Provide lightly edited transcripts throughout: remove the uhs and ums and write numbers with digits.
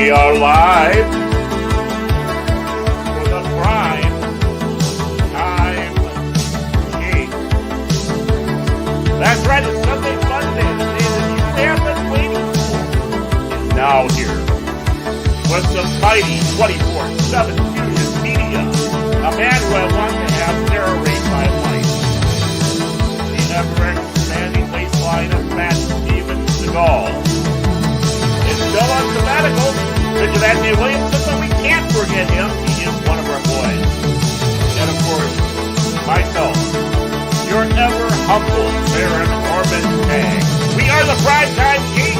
We are live for the Prime Time King. That's right, it's Sunday Monday, the day that you have been waiting for is now here. With the mighty 24/7 Fusion Media, a man who I want to have narrate my life. The ever-expanding waistline of Matt Steven Seagal. It's still on sabbatical. Vigilante Williamson, but we can't forget him. He is one of our boys. And of course, myself, your ever humble Baron Corbin Tag. We are the Primetime King.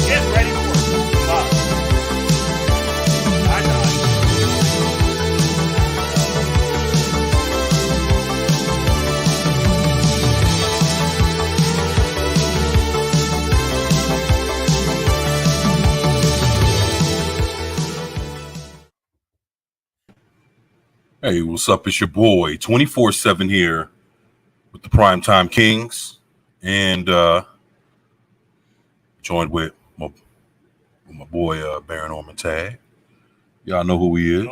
Get ready for us. I'm not. Hey, what's up? It's your boy, 24/7 here with the Primetime Kings, and joined with my boy Baron Orman Tag. Y'all know who he is,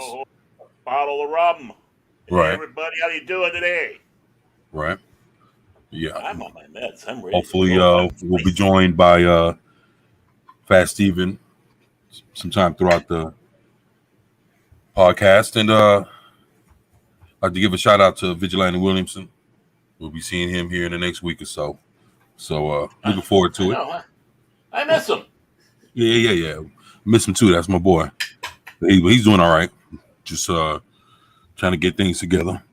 Bottle of rum. right? Hey everybody, how you doing today? Right? Yeah. I'm on my meds. I'm ready. Hopefully, we'll be joined by Fast Steven sometime throughout the podcast, and I'd like to give a shout out to Vigilante Williamson. We'll be seeing him here in the next week or so. So looking forward to it. I miss him. Yeah. Miss him too. That's my boy. He's doing all right. Just trying to get things together.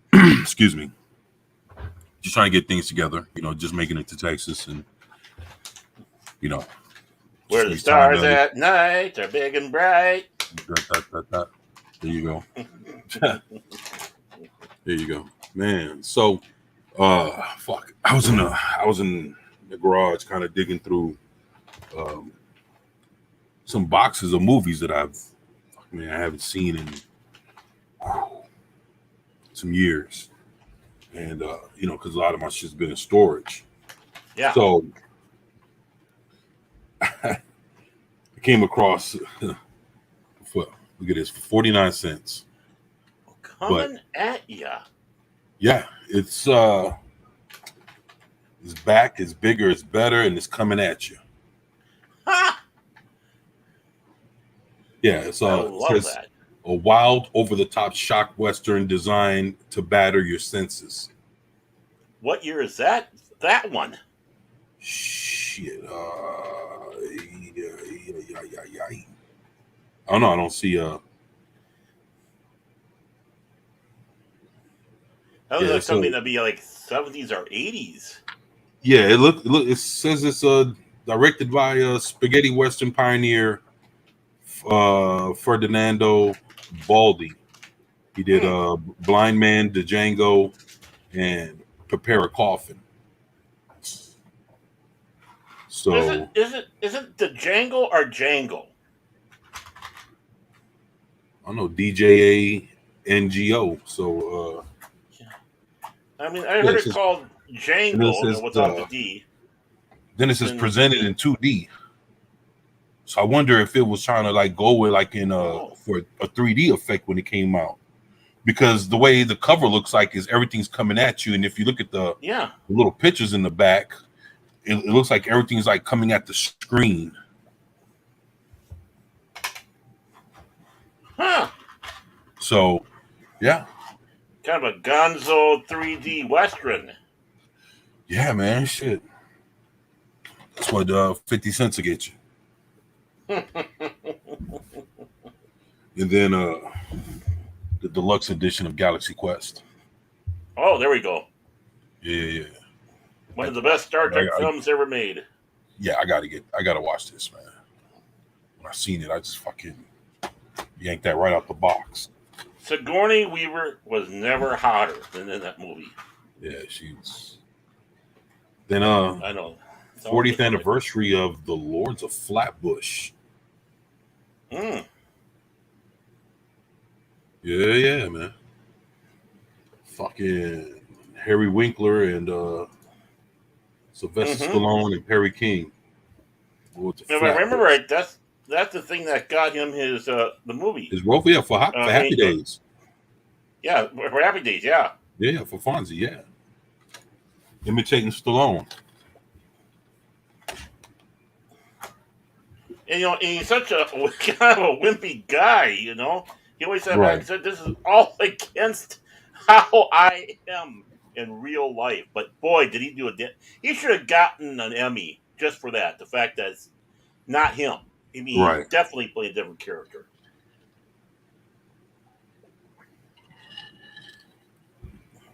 Excuse me. Just trying to get things together. You know, just making it to Texas, and you know, where the stars at night are big and bright. There you go. There you go, man. So, fuck. I was in the garage, kind of digging through some boxes of movies that I haven't seen in some years, and you know, because a lot of my shit's been in storage. Yeah. So I came across look at this, for 49 cents. Coming at ya. Yeah, it's back, it's bigger, it's better, and it's coming at you. Ha! Yeah, it says that. A wild, over-the-top shock western designed to batter your senses. What year is that? That one. Shit. I don't know. I don't see. That was something that'd be like 70s or 80s. Yeah, look. It says it's directed by spaghetti western pioneer Ferdinando Baldi. He did Blind Man, Django, and Prepare a Coffin. So is it Django or Django? I don't know, DJANGO. So I mean, I heard it called Django. What's up the D? Then it says presented in 2D. So I wonder if it was trying to like go with like in for a 3D effect when it came out, because the way the cover looks like is everything's coming at you, and if you look at the little pictures in the back, it looks like everything's like coming at the screen. Huh. So, yeah. Kind of a gonzo 3D Western. Yeah, man. Shit. That's what 50 cents will get you. And then the deluxe edition of Galaxy Quest. Oh, there we go. Yeah. One of the best Star Trek films ever made. Yeah, I gotta watch this, man. When I seen it, I just fucking yanked that right out the box. Sigourney Weaver was never hotter than in that movie. Yeah, she's. Then I know. 40th anniversary of the Lords of Flatbush. Yeah, man. Fucking Harry Winkler and Sylvester Stallone and Perry King. If I remember right, that's that's the thing that got him his the movie. His role, yeah, for Happy Days. Yeah, for Happy Days, yeah. Yeah, for Fonzie, yeah. Imitating Stallone. And you know, and he's such a kind of a wimpy guy. You know, he always said, Right. "This is all against how I am in real life." But boy, did he do it! He should have gotten an Emmy just for that. The fact that it's not him. I mean, Right. he definitely played a different character.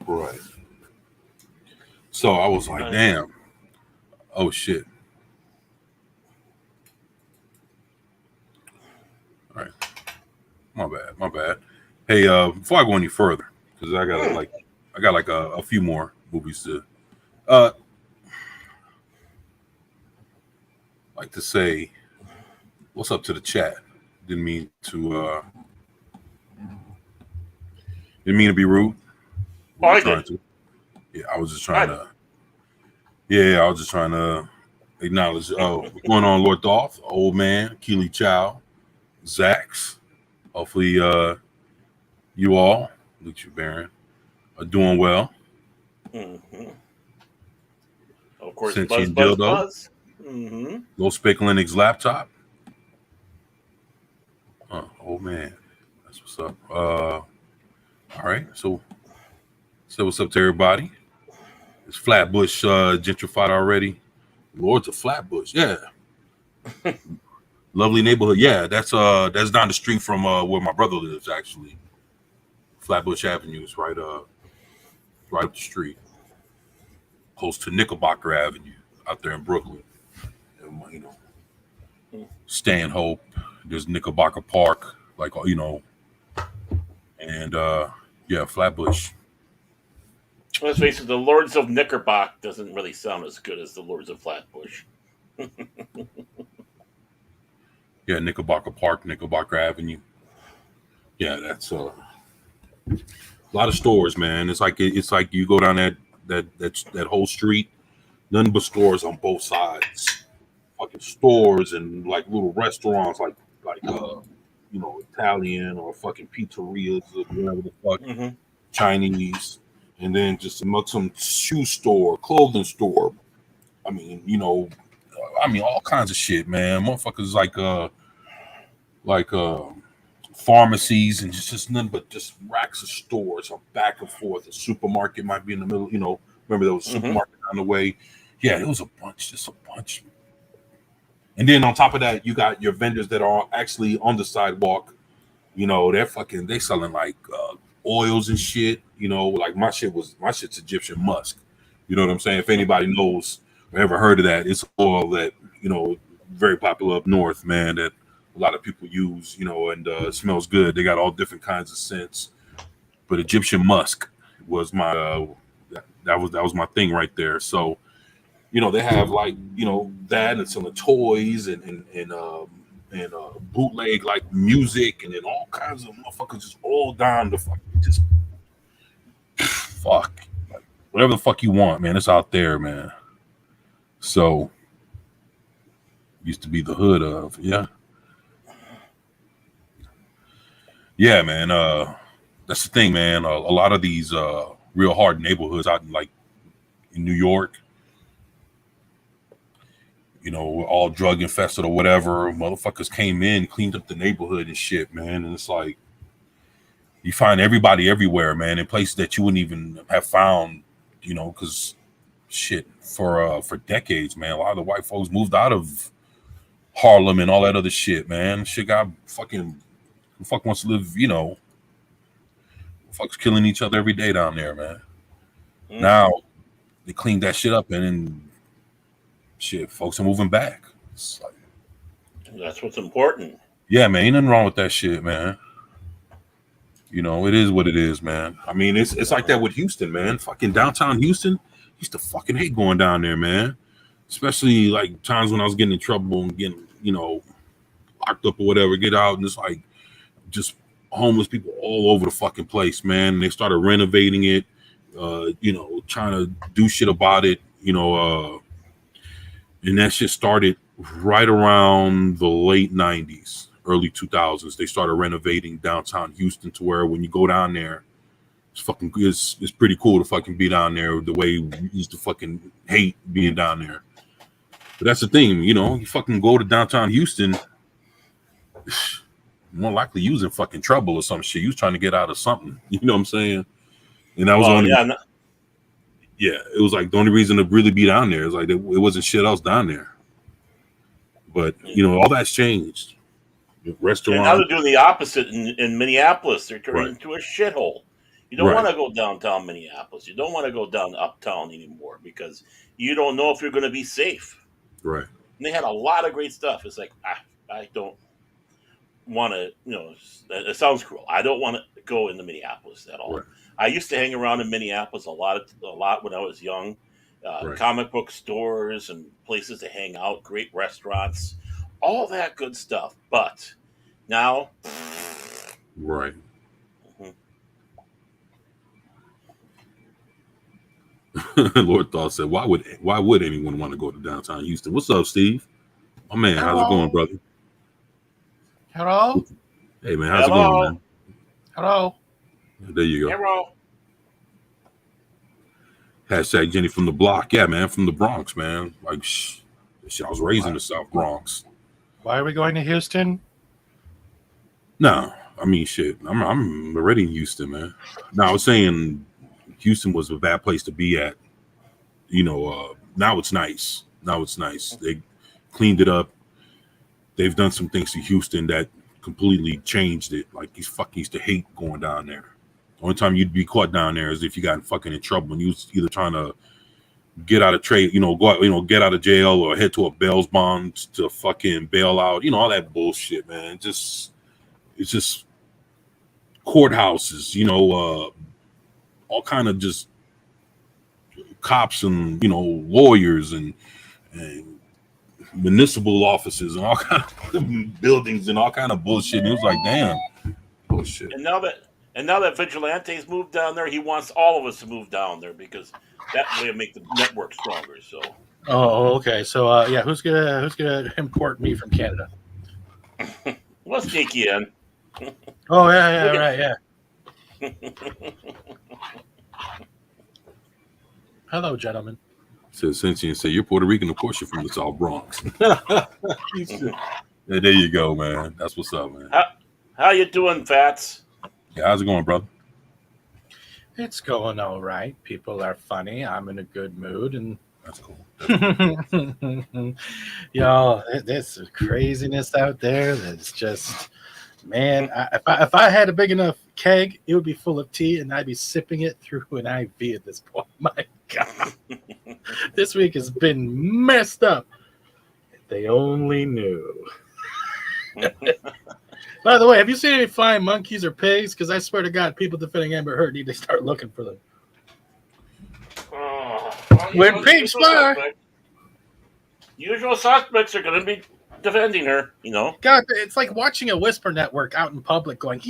Right. So I was like, damn. Oh shit. All right. My bad. Hey, before I go any further, because I got like a few more movies to like to say what's up to the chat. Didn't mean to be rude. Oh, I did. Yeah, I was just trying to. Yeah, I was just trying to acknowledge. Oh, what's going on, Lord Dolph, Old Man, Keely Chow, Zax. Hopefully, you all, Lucia Baron, are doing well. Mm-hmm. Of course, Sentient Buzz. Dildo. Mm-hmm. Low Spec Linux laptop. Oh man, that's what's up. All right, so what's up to everybody? Is Flatbush gentrified already? Lords of Flatbush, yeah. Lovely neighborhood, yeah. That's down the street from where my brother lives. Actually, Flatbush Avenue is right up the street, close to Knickerbocker Avenue out there in Brooklyn. And, you know, Stanhope. There's Knickerbocker Park, like, you know, and yeah, Flatbush. Let's face it, the Lords of Knickerbocker doesn't really sound as good as the Lords of Flatbush. Yeah, Knickerbocker Park, Knickerbocker Avenue. Yeah, that's a lot of stores, man. It's like you go down that whole street, nothing but stores on both sides. Fucking stores and like little restaurants, like you know, Italian or fucking pizzerias or whatever the fuck, Mm-hmm. Chinese, and then just some shoe store, clothing store. I mean, you know, all kinds of shit, man. Motherfuckers like pharmacies and just nothing but just racks of stores or back and forth. A supermarket might be in the middle, you know. Remember there was a supermarket down the way? Yeah, it was just a bunch. And then on top of that, you got your vendors that are actually on the sidewalk. You know, they selling like oils and shit. You know, like my shit's Egyptian musk. You know what I'm saying? If anybody knows or ever heard of that, it's oil that, you know, very popular up north, man, that a lot of people use, you know, and it smells good. They got all different kinds of scents. But Egyptian musk was my that was my thing right there. So, you know, they have like, you know, that and some toys and bootleg like music and then all kinds of motherfuckers just all down the fucking just fuck. Like, whatever the fuck you want, man. It's out there, man. So used to be the hood of, yeah. Yeah, man. That's the thing, man. A lot of these real hard neighborhoods out in New York, you know, all drug infested or whatever. Motherfuckers came in, cleaned up the neighborhood and shit, man. And it's like you find everybody everywhere, man, in places that you wouldn't even have found, you know, because shit for decades, man. A lot of the white folks moved out of Harlem and all that other shit, man. Shit got fucking who fuck wants to live, you know, fuck's killing each other every day down there, man. Mm-hmm. Now they cleaned that shit up and then shit, folks are moving back. It's like, that's what's important. Yeah, man, ain't nothing wrong with that shit, man. You know, it is what it is, man. I mean, it's like that with Houston, man. Fucking downtown Houston, used to fucking hate going down there, man. Especially like times when I was getting in trouble and getting, you know, locked up or whatever, get out and it's like just homeless people all over the fucking place, man. And they started renovating it, you know, trying to do shit about it, you know, and that shit started right around the late 90s, early 2000s, they started renovating downtown Houston to where when you go down there, it's pretty cool to fucking be down there the way we used to fucking hate being down there. But that's the thing, you know, you fucking go to downtown Houston, more likely you was in fucking trouble or some shit. You was trying to get out of something. You know what I'm saying? And that was it was like the only reason to really be down there is like it wasn't shit else down there. But you know, all that's changed. Restaurant. And now they're doing the opposite in Minneapolis. They're turning into a shithole. You don't want to go downtown Minneapolis. You don't want to go down uptown anymore because you don't know if you're going to be safe. Right. And they had a lot of great stuff. It's like I don't want to. You know, it sounds cruel. I don't want to go into Minneapolis at all. Right. I used to hang around in Minneapolis a lot when I was young. Comic book stores and places to hang out, great restaurants, all that good stuff. But now, right. Lord Thought said, "Why would anyone want to go to downtown Houston?" What's up, Steve? My man, how's it going, brother? Hello. Hey, man, how's it going, man? Hello. There you go. Hello. Hashtag Jenny from the block. Yeah, man, from the Bronx, man. Like, I was raised in the South Bronx. Why are we going to Houston? No, I mean, shit. I'm already in Houston, man. No, I was saying Houston was a bad place to be at. You know, now it's nice. They cleaned it up. They've done some things to Houston that completely changed it. Like, these fucking used to hate going down there. The only time you'd be caught down there is if you got fucking in trouble and you was either trying to get out of trade, you know, go out, get out of jail or head to a bail bond to fucking bail out, all that bullshit, man. It's just courthouses, all kind of just cops and, lawyers and municipal offices and all kind of buildings and all kind of bullshit. And it was like, damn, bullshit. And now that Vigilante's moved down there, he wants all of us to move down there because that way make the network stronger. So. Oh, okay. So, who's gonna import me from Canada? Let's take you in. Oh yeah, right, yeah. Hello, gentlemen. Says Cincy and say you're Puerto Rican, of course you're from the South Bronx. There you go, man. That's what's up, man. How you doing, Fats? Yeah, how's it going, brother? It's going all right. People are funny. I'm in a good mood, and that's cool. Y'all, there's craziness out there. That's just, man. If I had a big enough keg, it would be full of tea, and I'd be sipping it through an IV at this point. My God, this week has been messed up. If they only knew. By the way, have you seen any flying monkeys or pigs? Because I swear to God, people defending Amber Heard need to start looking for them. When pigs fly, usual suspects are going to be defending her. God, it's like watching a whisper network out in public going,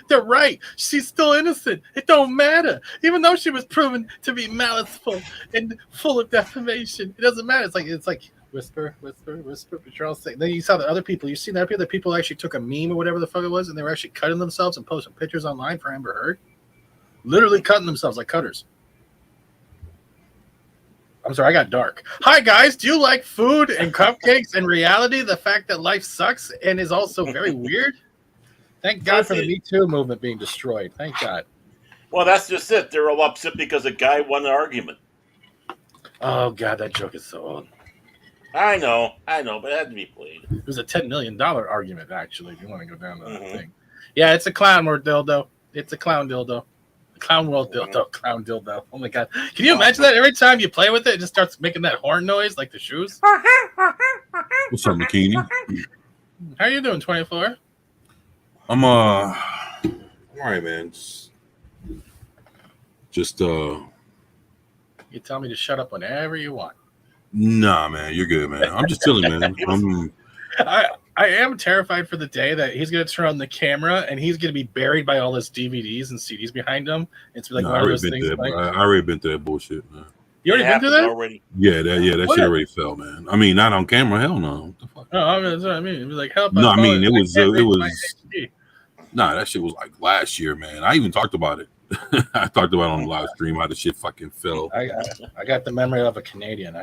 they're right. She's still innocent. It don't matter. Even though she was proven to be maliceful and full of defamation, it doesn't matter. It's like whisper, whisper, whisper. But you're all saying. Then you saw the other people. You seen that people actually took a meme or whatever the fuck it was, and they were actually cutting themselves and posting pictures online for Amber Heard. Literally cutting themselves like cutters. I'm sorry, I got dark. Hi guys, do you like food and cupcakes and reality? The fact that life sucks and is also very weird. Thank God for the Me Too movement being destroyed. Thank God. Well, that's just it. They're all upset because a guy won an argument. Oh God, that joke is so old. I know, but it had to be played. It was a $10 million argument, actually, if you want to go down to that thing. Yeah, it's a clown world dildo. It's a clown dildo. Clown world dildo. Clown dildo. Oh my God. Can you imagine that? Every time you play with it, it just starts making that horn noise like the shoes. What's up, McKinney? How are you doing, 24? I'm all right, man. Just You tell me to shut up whenever you want. Nah, man, you're good, man. I'm just chilling, man. I am terrified for the day that he's going to turn on the camera and he's going to be buried by all his DVDs and CDs behind him. It's like one of those things. I already been through that bullshit, man. You already been through that? already. That What? shit already fell, man. I mean, not on camera. Hell no. What the fuck? No, that's what I mean. It was like, help. No, I mean, it was. HD. Nah, that shit was like last year, man. I even talked about it. I talked about it on the live stream how the shit fucking fell. I got the memory of a Canadian.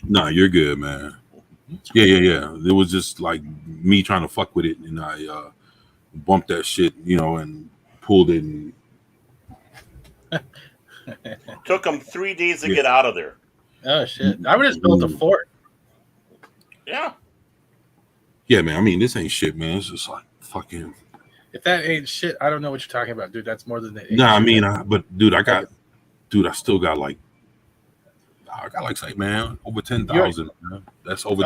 Nah, you're good, man. Yeah. It was just like me trying to fuck with it, and I bumped that shit, and pulled it. And Took them 3 days to get out of there. Oh shit! I would have just built a fort. Yeah. Yeah, man. I mean, this ain't shit, man. It's just like fucking. If that ain't shit, I don't know what you're talking about, dude. That's more than that. Nah, I mean, I still got like, say, man, over 10,000. That's over.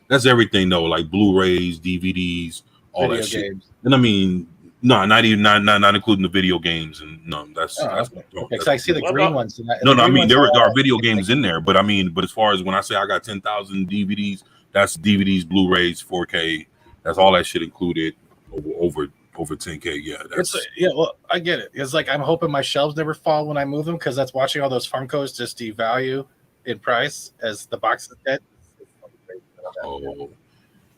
That's everything though, like Blu-rays, DVDs, all Video that shit. games. And I mean, no, not including the video games, and no, that's. Okay, because I see the green ones. No, I mean there are video games in there, but as far as when I say I got 10,000 DVDs, that's DVDs, Blu-rays, 4K. That's all that shit included. Over 10K, yeah. Well, I get it. It's like I'm hoping my shelves never fall when I move them, because that's watching all those Funkos just devalue in price as the box is dead. Oh,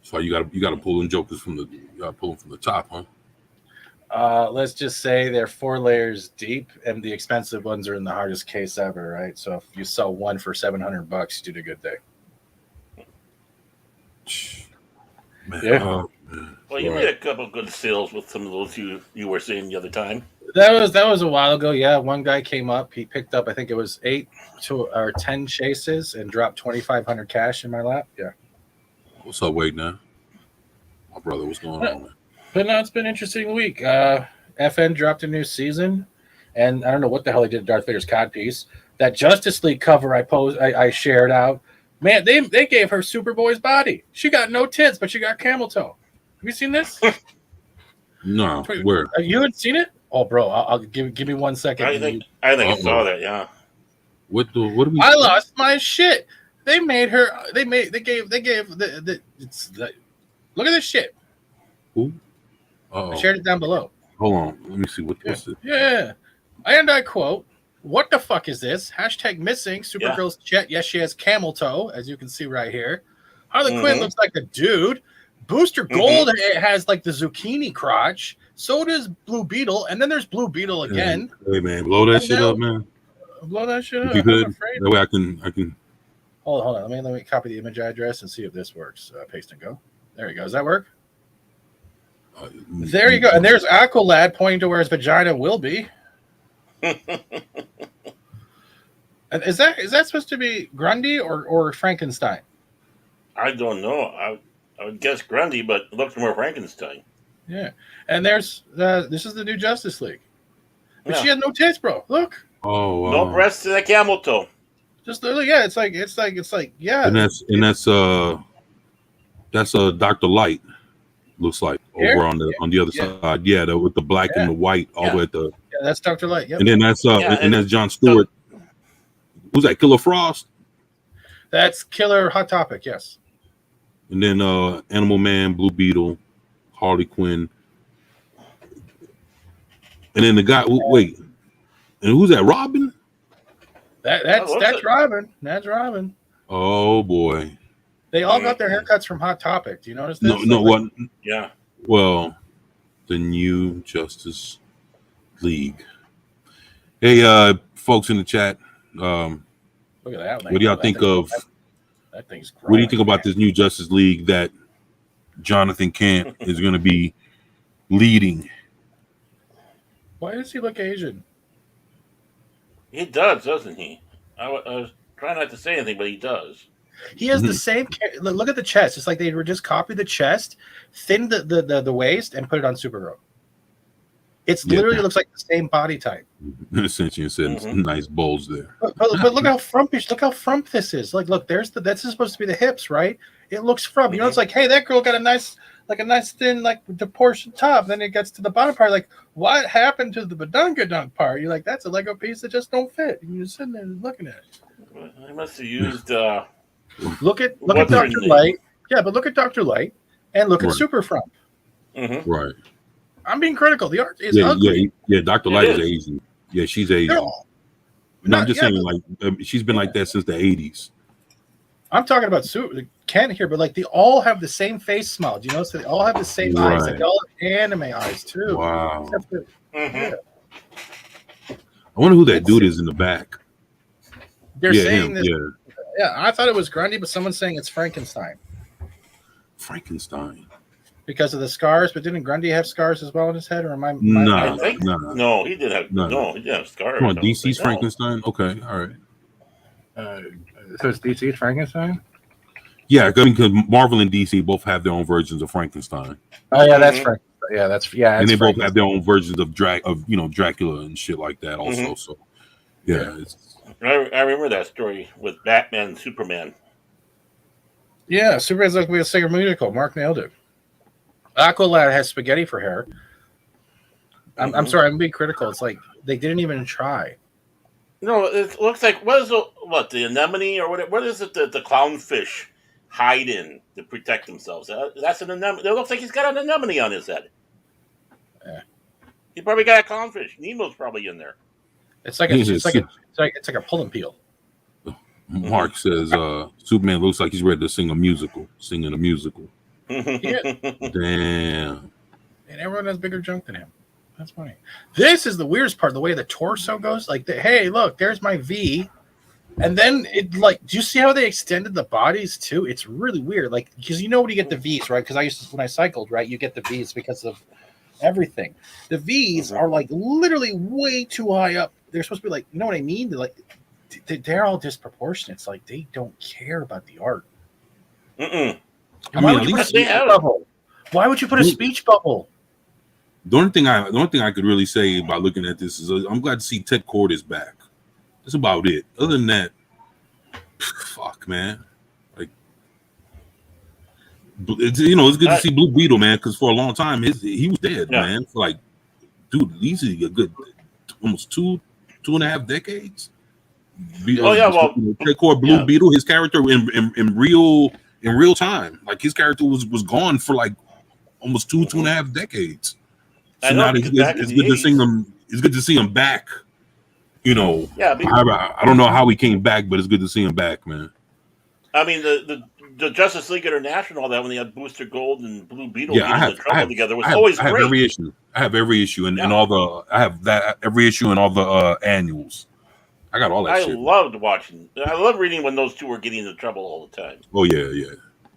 so you got to pull in jokers from the top, huh? Let's just say they're 4 layers deep, and the expensive ones are in the hardest case ever, right? So if you sell one for $700, you did a good day. Man, Yeah. Well, you made a couple good sales with some of those you were saying the other time. That was a while ago. Yeah, one guy came up. He picked up, I think it was 8 or 10 chases, and dropped $2,500 cash in my lap. Yeah. What's up, Wade? Now, my brother, what's going on, man? But no, it's been an interesting week. FN dropped a new season, and I don't know what the hell he did to Darth Vader's codpiece. That Justice League cover I shared out. Man, they gave her Superboy's body. She got no tits, but she got camel toe. Have you seen this? No, where? You haven't seen it? Oh, bro, I'll give me 1 second. I think I saw that. Yeah. What do we? I lost my shit. They made her. They gave the. Look at this shit. Who? I shared it down below. Hold on, let me see what's it. Yeah, and I quote: "What the fuck is this? Hashtag missing Supergirl's jet. Yes, she has camel toe, as you can see right here. Harley Quinn looks like a dude. Booster Gold has like the zucchini crotch. So does Blue Beetle, and then there's Blue Beetle again. Hey man, blow that shit up, man. Blow that shit up. If you could, that way I can. Hold on. Let me copy the image address and see if this works. Paste and go. There you go. Does that work? There you go. And there's Aqualad pointing to where his vagina will be. And is that supposed to be Grundy or Frankenstein? I don't know. I would guess Grundy, but it looks more Frankenstein. Yeah. And there's this is the new Justice League. But she has no tits, bro. Look. Oh, no breasts and a camel toe. Just literally, yeah. It's like yeah. And that's Dr. Light. Looks like over on the other side. Yeah, with the black and the white all the way at the. Yeah, that's Dr. Light. Yep. And then that's that's John Stewart. Who's that? Killer Frost. That's Killer Hot Topic. Yes. And then Animal Man, Blue Beetle, Harley Quinn. And then the guy. Wait, and who's that? Robin. That's Robin. That's Robin. Oh boy. They all got their haircuts from Hot Topic. Do you notice this? No, what? Yeah. Well, the new Justice League. Hey, folks in the chat. Look at that. What do y'all think of? That thing's growing. What do you think about this new Justice League that Jonathan Kent is going to be leading? Why does he look Asian? He does, doesn't he? I was trying not to say anything, but he does. He has the same. Look at the chest. It's like they were just copied the chest, thinned the waist, and put it on Supergirl. It's literally looks like the same body type. Essentially, said nice bulge there. But look how frumpish. Look how frump this is. Like, look, that's supposed to be the hips, right? It looks frump. You know, it's like, hey, that girl got a nice thin, like proportioned top. Then it gets to the bottom part. Like, what happened to the badunkadunk part? You're like, that's a Lego piece that just don't fit. And you're sitting there looking at it. I must have used. Look at Dr. Light. Yeah, but look at Dr. Light and look at Super Frump. Right. I'm being critical. The art is ugly. Yeah, Dr. Light is Asian. Yeah, she's Asian. No, I'm just saying, like, she's been like that since the 80s. I'm talking about Ken here, but like they all have the same face smile. Do you notice they all have the same eyes? Like they all have anime eyes too. Wow. Yeah. I wonder who that dude is in the back. They're saying him. this. Yeah, I thought it was Grundy, but someone's saying it's Frankenstein. Frankenstein. Because of the scars, but didn't Grundy have scars as well in his head? Or am I? No, he did have he did have scars. Come on, DC's Frankenstein. Okay, all right. So it's DC's Frankenstein. Yeah, I mean, because Marvel and DC both have their own versions of Frankenstein. Oh yeah, that's Frankenstein. Yeah, and they both have their own versions of Dracula and shit like that. Also, so yeah. I remember that story with Batman and Superman. Yeah, Superman's like a singer musical. Mark nailed it. Aqualad has spaghetti for hair. I'm sorry, I'm being critical. It's like they didn't even try. No, it looks like the anemone or what is it? The clownfish hide in to protect themselves. That's an anemone. It looks like he's got an anemone on his head. Yeah. He probably got a clownfish. Nemo's probably in there. It's like a pull and peel. Mark says Superman looks like he's ready to sing a musical. Yeah. Damn. And everyone has bigger junk than him. That's funny. This is the weirdest part. The way the torso goes, like, hey, look, there's my V, and then it like, do you see how they extended the bodies too? It's really weird. Like, because you know when you get the V's, right? Because when I cycled, right, you get the V's because of everything. The V's are like literally way too high up. They're supposed to be like, you know what I mean? They're all disproportionate. It's like they don't care about the art. Why would you put a speech bubble? The only thing I could really say by looking at this is I'm glad to see Ted Kord is back. That's about it. Other than that, fuck, man. Like, it's good to see Blue Beetle, man, because for a long time he was dead, man. For like, dude, these are a good almost 2.5 decades. Ted Kord, Blue Beetle, his character in real time, like his character was gone for like almost 2.5 decades. So now it's good to see him. It's good to see him back. I don't know how he came back, but it's good to see him back, man. I mean, the Justice League International, all that when they had Booster Gold and Blue Beetle together was always great. I have every issue and all the every issue and all the annuals. I got all that shit. I loved reading when those two were getting into trouble all the time. Oh yeah.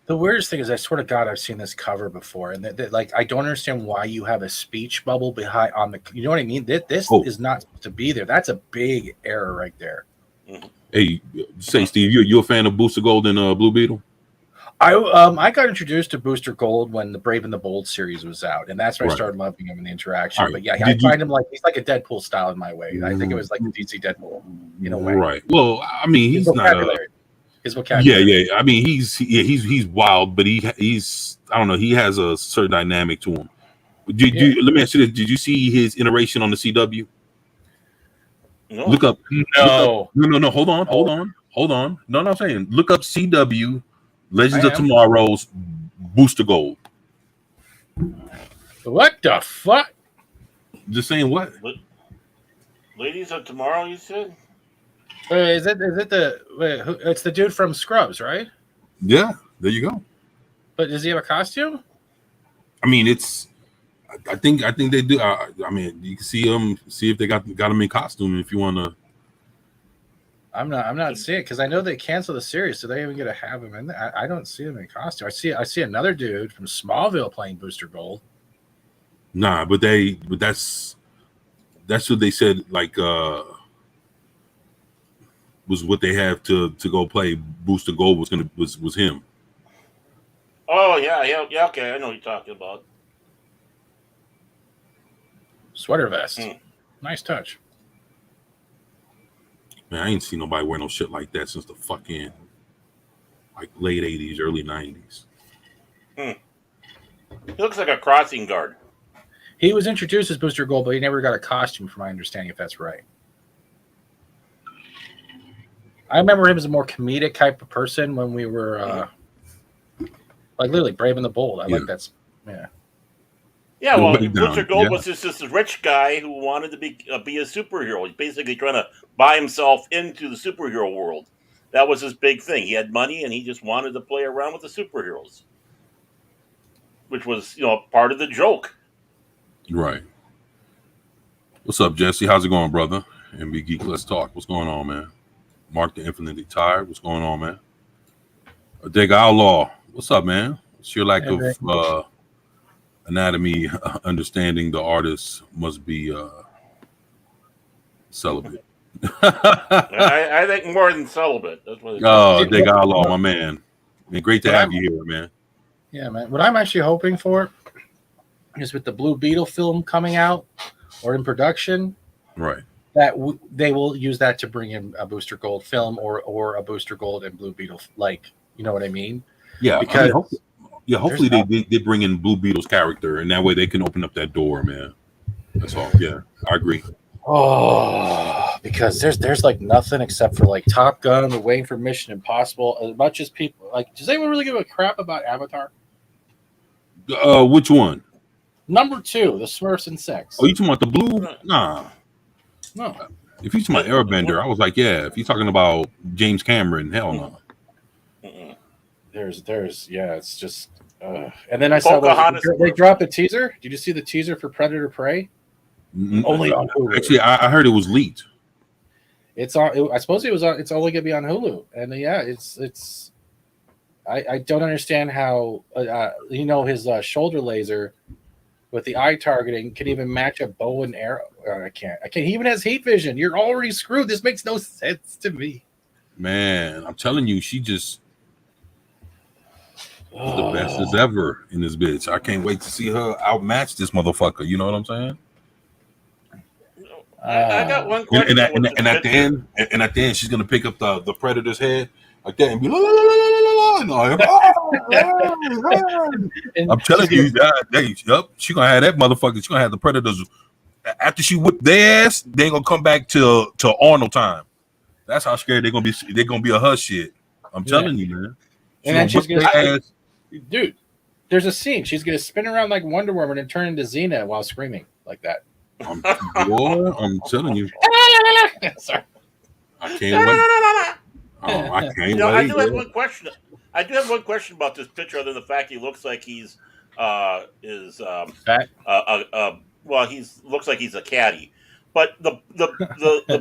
The weirdest thing is, I swear to God, I've seen this cover before, and like I don't understand why you have a speech bubble behind on the. You know what I mean? This is not supposed to be there. That's a big error right there. Hey, say Steve, you a fan of Booster Gold and Blue Beetle? I got introduced to Booster Gold when the Brave and the Bold series was out, and that's when I started loving him and the interaction. Right. But yeah, I find him like he's like a Deadpool style in my way. I think it was like the DC Deadpool in a way. Right. Well, I mean, he's not his vocabulary. Yeah. I mean, he's wild, but he's I don't know. He has a certain dynamic to him. Let me ask you this: did you see his iteration on the CW? No. Look up. No. Hold on. No, I'm saying look up CW Legends of Tomorrow's Booster Gold. What the fuck? Just saying what? Ladies of Tomorrow, you said? Is it it's the dude from Scrubs, right? Yeah, there you go. But does he have a costume? I mean, I think they do. I mean, you can see if they got him in costume if you want to. I'm not seeing it because I know they canceled the series, so they even get to have him in there. I don't see him in costume. I see another dude from Smallville playing Booster Gold. Nah, but that's what they said. Like, was what they have to go play Booster Gold was him. Oh yeah. Okay, I know what you're talking about. Sweater vest, nice touch. Man, I ain't seen nobody wear no shit like that since the fucking like late 80s, early 90s. He looks like a crossing guard. He was introduced as Booster Gold, but he never got a costume, from my understanding, if that's right. I remember him as a more comedic type of person when we were like literally Brave and the Bold. I like that. Yeah. Yeah, Go well, back Booster down. Gold Yeah. was just this rich guy who wanted to be a superhero. He's basically trying to buy himself into the superhero world. That was his big thing. He had money, and he just wanted to play around with the superheroes, which was part of the joke. Right. What's up, Jesse? How's it going, brother? MB Geek, let's talk. What's going on, man? Mark the Infinitely Tired. What's going on, man? Dig Outlaw. What's up, man? What's your lack of anatomy understanding? The artist must be celibate. I think more than celibate. That's what. Dig Outlaw, my man. And great to have you here, man. Yeah, man. What I'm actually hoping for is with the Blue Beetle film coming out or in production, Right. that they will use that to bring in a Booster Gold film or a Booster Gold and Blue Beetle, like, you know what I mean? Yeah, because hopefully they bring in Blue Beetle's character, and that way they can open up that door, man. That's all. Yeah, I agree. Oh, because there's like nothing except for like Top Gun, we're waiting for Mission Impossible. As much as people like, does anyone really give a crap about Avatar? Which one? Number 2, the Smurfs and Sex. Oh, you talking about the blue? Nah. No. If you talking about Airbender, I was like, yeah. If you're talking about James Cameron, hell no. It's just. And then I saw they dropped a teaser. Did you see the teaser for Predator Prey? Only on Hulu. Actually, I heard it was leaked. It's on. I suppose it was on. It's only gonna be on Hulu, and it's. I don't understand how his shoulder laser with the eye targeting can even match a bow and arrow. I can't. He even has heat vision. You're already screwed. This makes no sense to me. Man, I'm telling you, she just is the best as ever in this bitch. I can't wait to see her outmatch this motherfucker. You know what I'm saying? I got one question. And at the end, she's gonna pick up the predator's head like that and be la la la la la. I'm telling you, she's gonna have that motherfucker. She's gonna have the predators after she whip their ass. They ain't gonna come back to Arnold time. That's how scared they're gonna be. They're gonna be a hush shit. I'm telling you, man. And then she's gonna dude. There's a scene. She's gonna spin around like Wonder Woman and turn into Xena while screaming like that. I'm telling you. Sorry. I can't wait. I can't wait. I do have one question. I do have one question about this picture, other than the fact he looks like he's fat. Well, looks like he's a caddy. But the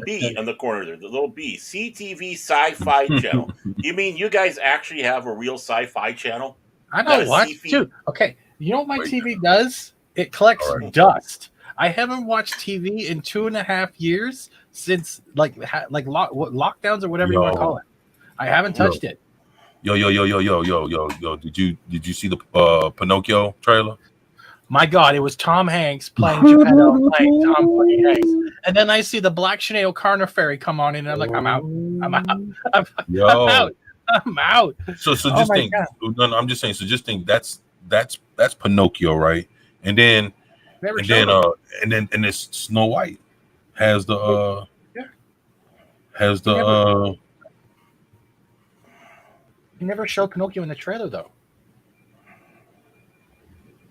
B in the corner there, the little B, CTV Sci-Fi Channel. You mean you guys actually have a real sci-fi channel? I don't watch, dude. Okay, you know what my TV does? It collects dust. I haven't watched TV in 2.5 years since lockdowns or whatever you want to call it. I haven't touched it. Yo! Did you see the Pinocchio trailer? My God, it was Tom Hanks playing Geppetto, playing Tom fucking Hanks, and then I see the Black Sinead Carniferi come on in, and I'm like, I'm out. I'm out. So just think. No, I'm just saying. So just think that's Pinocchio, right? And then this Snow White has the He never showed Pinocchio in the trailer though.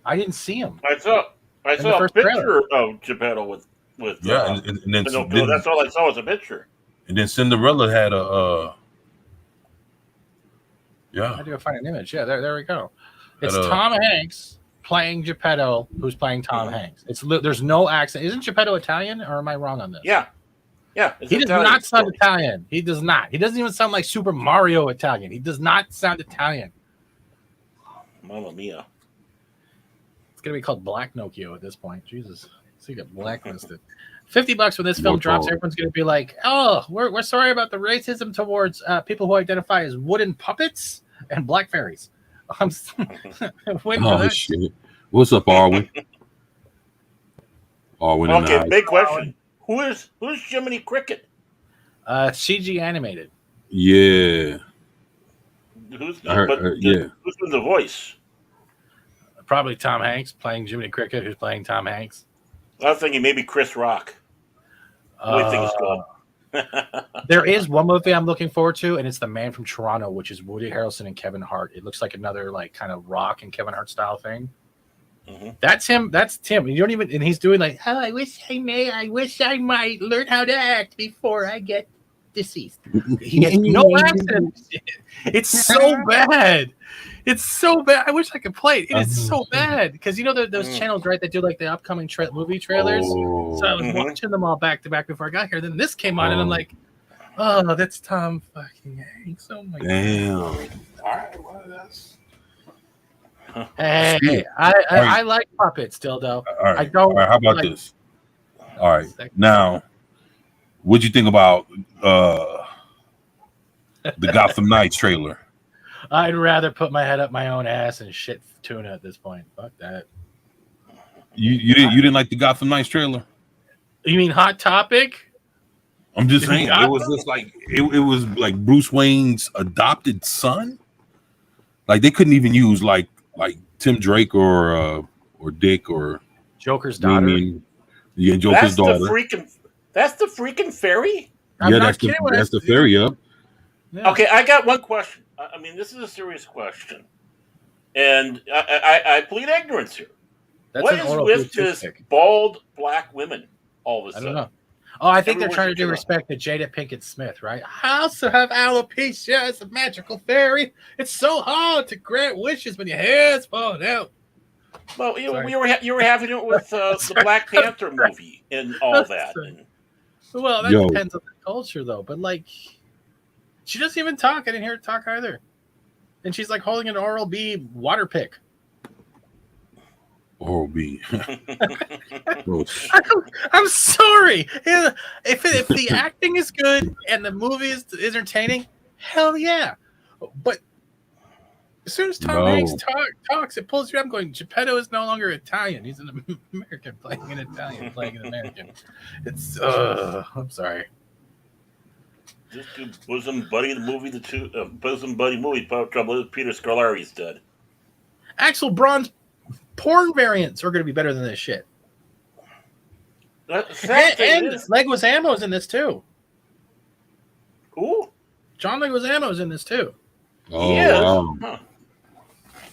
I didn't see him. I saw a picture of Geppetto with and then Pinocchio. That's all I saw was a picture. And then Cinderella had I had to go find an image. Yeah, there we go. It's Tom Hanks playing Geppetto, who's playing Tom Hanks. There's no accent. Isn't Geppetto Italian, or am I wrong on this? Yeah. He does not sound Italian. He does not. He doesn't even sound like Super Mario Italian. He does not sound Italian. Mamma mia. It's gonna be called Black Nocchio at this point. Jesus, so you got blacklisted. $50 when this film drops. Everyone's gonna be like, "Oh, we're sorry about the racism towards people who identify as wooden puppets and black fairies." I'm waiting for that. Shit. What's up, Arwen? Okay, big question. Who's Jiminy Cricket? CG animated. Yeah. Who's been the voice? Probably Tom Hanks playing Jiminy Cricket, who's playing Tom Hanks. I was thinking maybe Chris Rock. There is one movie I'm looking forward to, and it's The Man from Toronto, which is Woody Harrelson and Kevin Hart. It looks like another kind of Rock and Kevin Hart style thing. That's him. That's Tim. You don't even, and he's doing like, oh, I wish I might learn how to act before I get deceased. He has no accent. It's so bad. It's so bad. I wish I could play it. It is so bad because you know those channels, right? That do like the upcoming movie trailers. So I was watching them all back to back before I got here. Then this came on, and I'm like, oh, that's Tom fucking Hanks. Oh my Damn. All right, well, that's. Hey, I like puppets still though. All right. I don't. All right, how about like, this? All right. Now, what'd you think about the Gotham Knights trailer? I'd rather put my head up my own ass and shit tuna at this point. Fuck that. You didn't like the Gotham Knights trailer? You mean Hot Topic? I'm just saying it was just like it was like Bruce Wayne's adopted son. Like they couldn't even use like Tim Drake or Dick or Joker's daughter. Yeah, Joker's daughter. That's the freaking fairy? That's the fairy, yeah. Okay, I got one question. I mean, this is a serious question. And I plead ignorance here. What is with this bald black women all of a sudden? I don't know. Oh, I think they're trying to do respect to Jada Pinkett Smith, right? I also have alopecia as a magical fairy. It's so hard to grant wishes when your hair's falling out. Well, you were having it with the Black Panther movie and all that. Well, that depends on the culture, though. But like, she doesn't even talk. I didn't hear her talk either. And she's like holding an Oral-B water pick. Oral-B. I'm sorry. If the acting is good and the movie is entertaining, hell yeah. But as soon as Tom Hanks talks, it pulls you up. I'm going, Geppetto is no longer Italian. He's an American playing an Italian, playing an American. It's, I'm sorry. Just do Bosom Buddy the movie, Bosom Buddy movie. Trouble is Peter Scolari's dead. Axel Braun's porn variants are going to be better than this shit. And Leguizamo's in this too. Who? John Leguizamo's in this too. Oh, wow. Huh.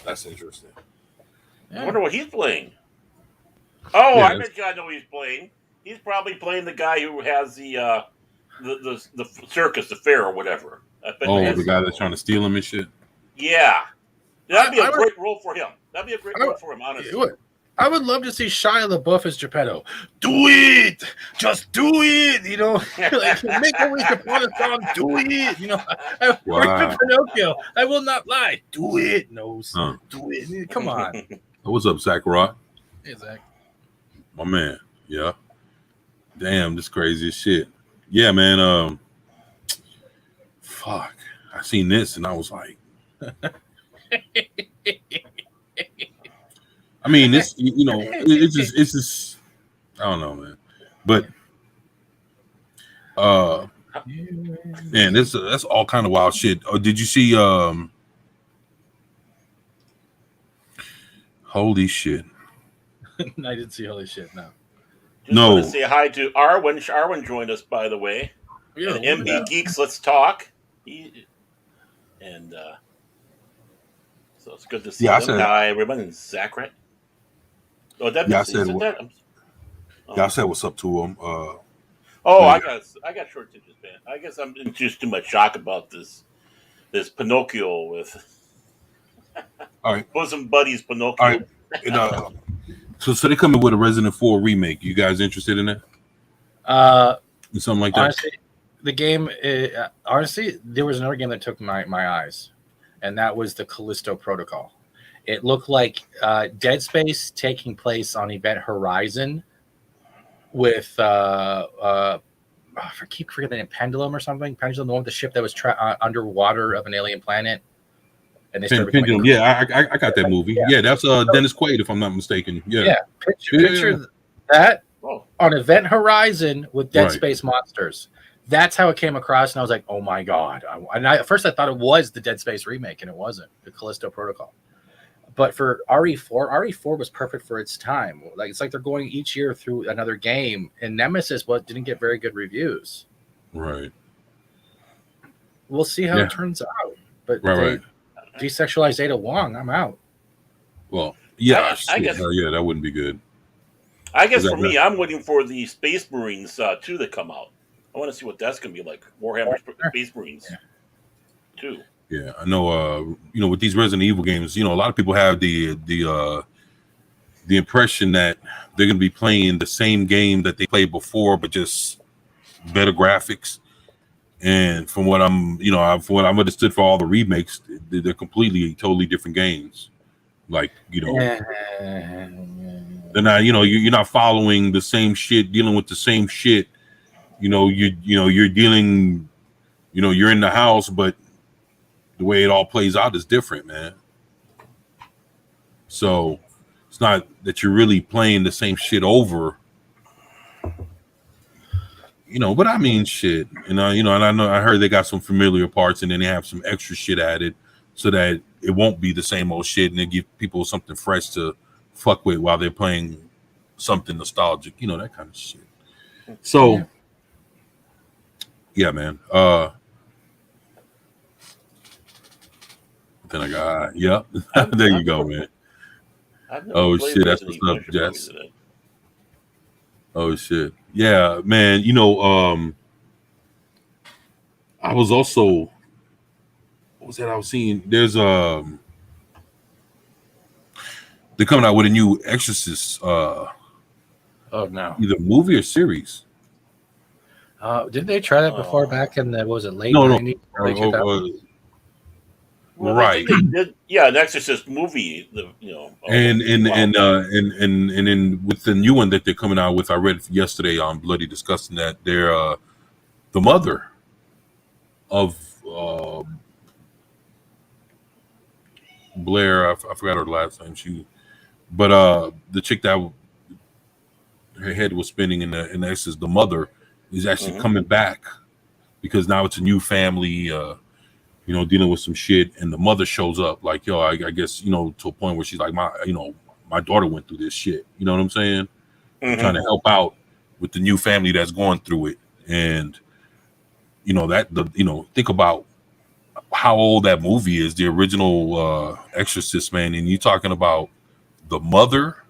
That's interesting. Yeah. I wonder what he's playing. Oh, yeah, I bet you I know what he's playing. He's probably playing the guy who has the circus, the fair, or whatever. The guy that's trying to steal him and shit. Yeah, that'd be a great role for him. That'd be a great role for him, honestly. I would love to see Shia LaBeouf as Geppetto. Do it, just do it. You know, like, make a wish upon a song. Do it. You know, Pinocchio. I will not lie. Do it, nose. Do it. Come on. What's up, Zach Rock? Hey, Zach. My man. Yeah. Damn, this crazy as shit. Yeah, man. Fuck. I seen this and I was like. I mean, this, it's just, I don't know, man. But, man, that's all kind of wild shit. Oh, did you see, holy shit. I didn't see holy shit, no. Just want to say hi to Arwen. Arwen joined us, by the way. Yeah, MB Geeks, let's talk. So it's good to see them. Hi, everyone. And Zach, right? Oh, I said what's up to him. I got short attention span. I guess I'm in just too much shock about this Pinocchio with all right. Bosom Buddies Pinocchio. All right. And, so they're coming with a Resident 4 remake. You guys interested in that? Something like that. Honestly, the game. Honestly, there was another game that took my eyes, and that was the Callisto Protocol. It looked like Dead Space taking place on Event Horizon with I keep forgetting the name, Pendulum or something. Pendulum, the one with the ship that was underwater of an alien planet. And they Pendulum, yeah, I got that movie. Yeah, that's Dennis Quaid, if I'm not mistaken. Yeah. Picture that on Event Horizon with Dead Space monsters. That's how it came across, and I was like, "Oh my god!" At first, I thought it was the Dead Space remake, and it wasn't. The Callisto Protocol. But for RE4 was perfect for its time. Like it's like they're going each year through another game, and Nemesis didn't get very good reviews. Right. We'll see how it turns out. But desexualized Ada Wong, I'm out. Well, Yeah, I guess. hell yeah, that wouldn't be good. I guess Is for that me, I'm waiting for the Space Marines 2 to come out. I want to see what that's going to be like. Warhammer Space Marines 2. Yeah, I know. With these Resident Evil games, a lot of people have the impression that they're going to be playing the same game that they played before, but just better graphics. And from what from what I've understood for all the remakes, they're completely, totally different games. Like, they're not, you're not following the same shit, dealing with the same shit. You're dealing, you're in the house, but the way it all plays out is different, man. So it's not that you're really playing the same shit over. But I mean, shit, and I heard they got some familiar parts, and then they have some extra shit added so that it won't be the same old shit, and they give people something fresh to fuck with while they're playing something nostalgic, that kind of shit. So, yeah, man. Then I got, yep. There you go, man. Oh shit, that's what's up, Jess. Oh shit. Yeah, man. I was also, what was that I was seeing? There's they're coming out with a new Exorcist Oh no. either movie or series. Didn't they try that before back in the late No. 90s? Early 2000s? Right. They did, yeah, an Exorcist movie. And then with the new one that they're coming out with, I read yesterday on Bloody Disgusting that they're the mother of Blair. I forgot her last name. But the chick that her head was spinning in the Exorcist, the mother is actually coming back because now it's a new family. Dealing with some shit, and the mother shows up like, yo, I guess, to a point where she's like, my daughter went through this shit. You know what I'm saying? Trying to help out with the new family that's going through it. And, think about how old that movie is, the original Exorcist, man. And you're talking about the mother.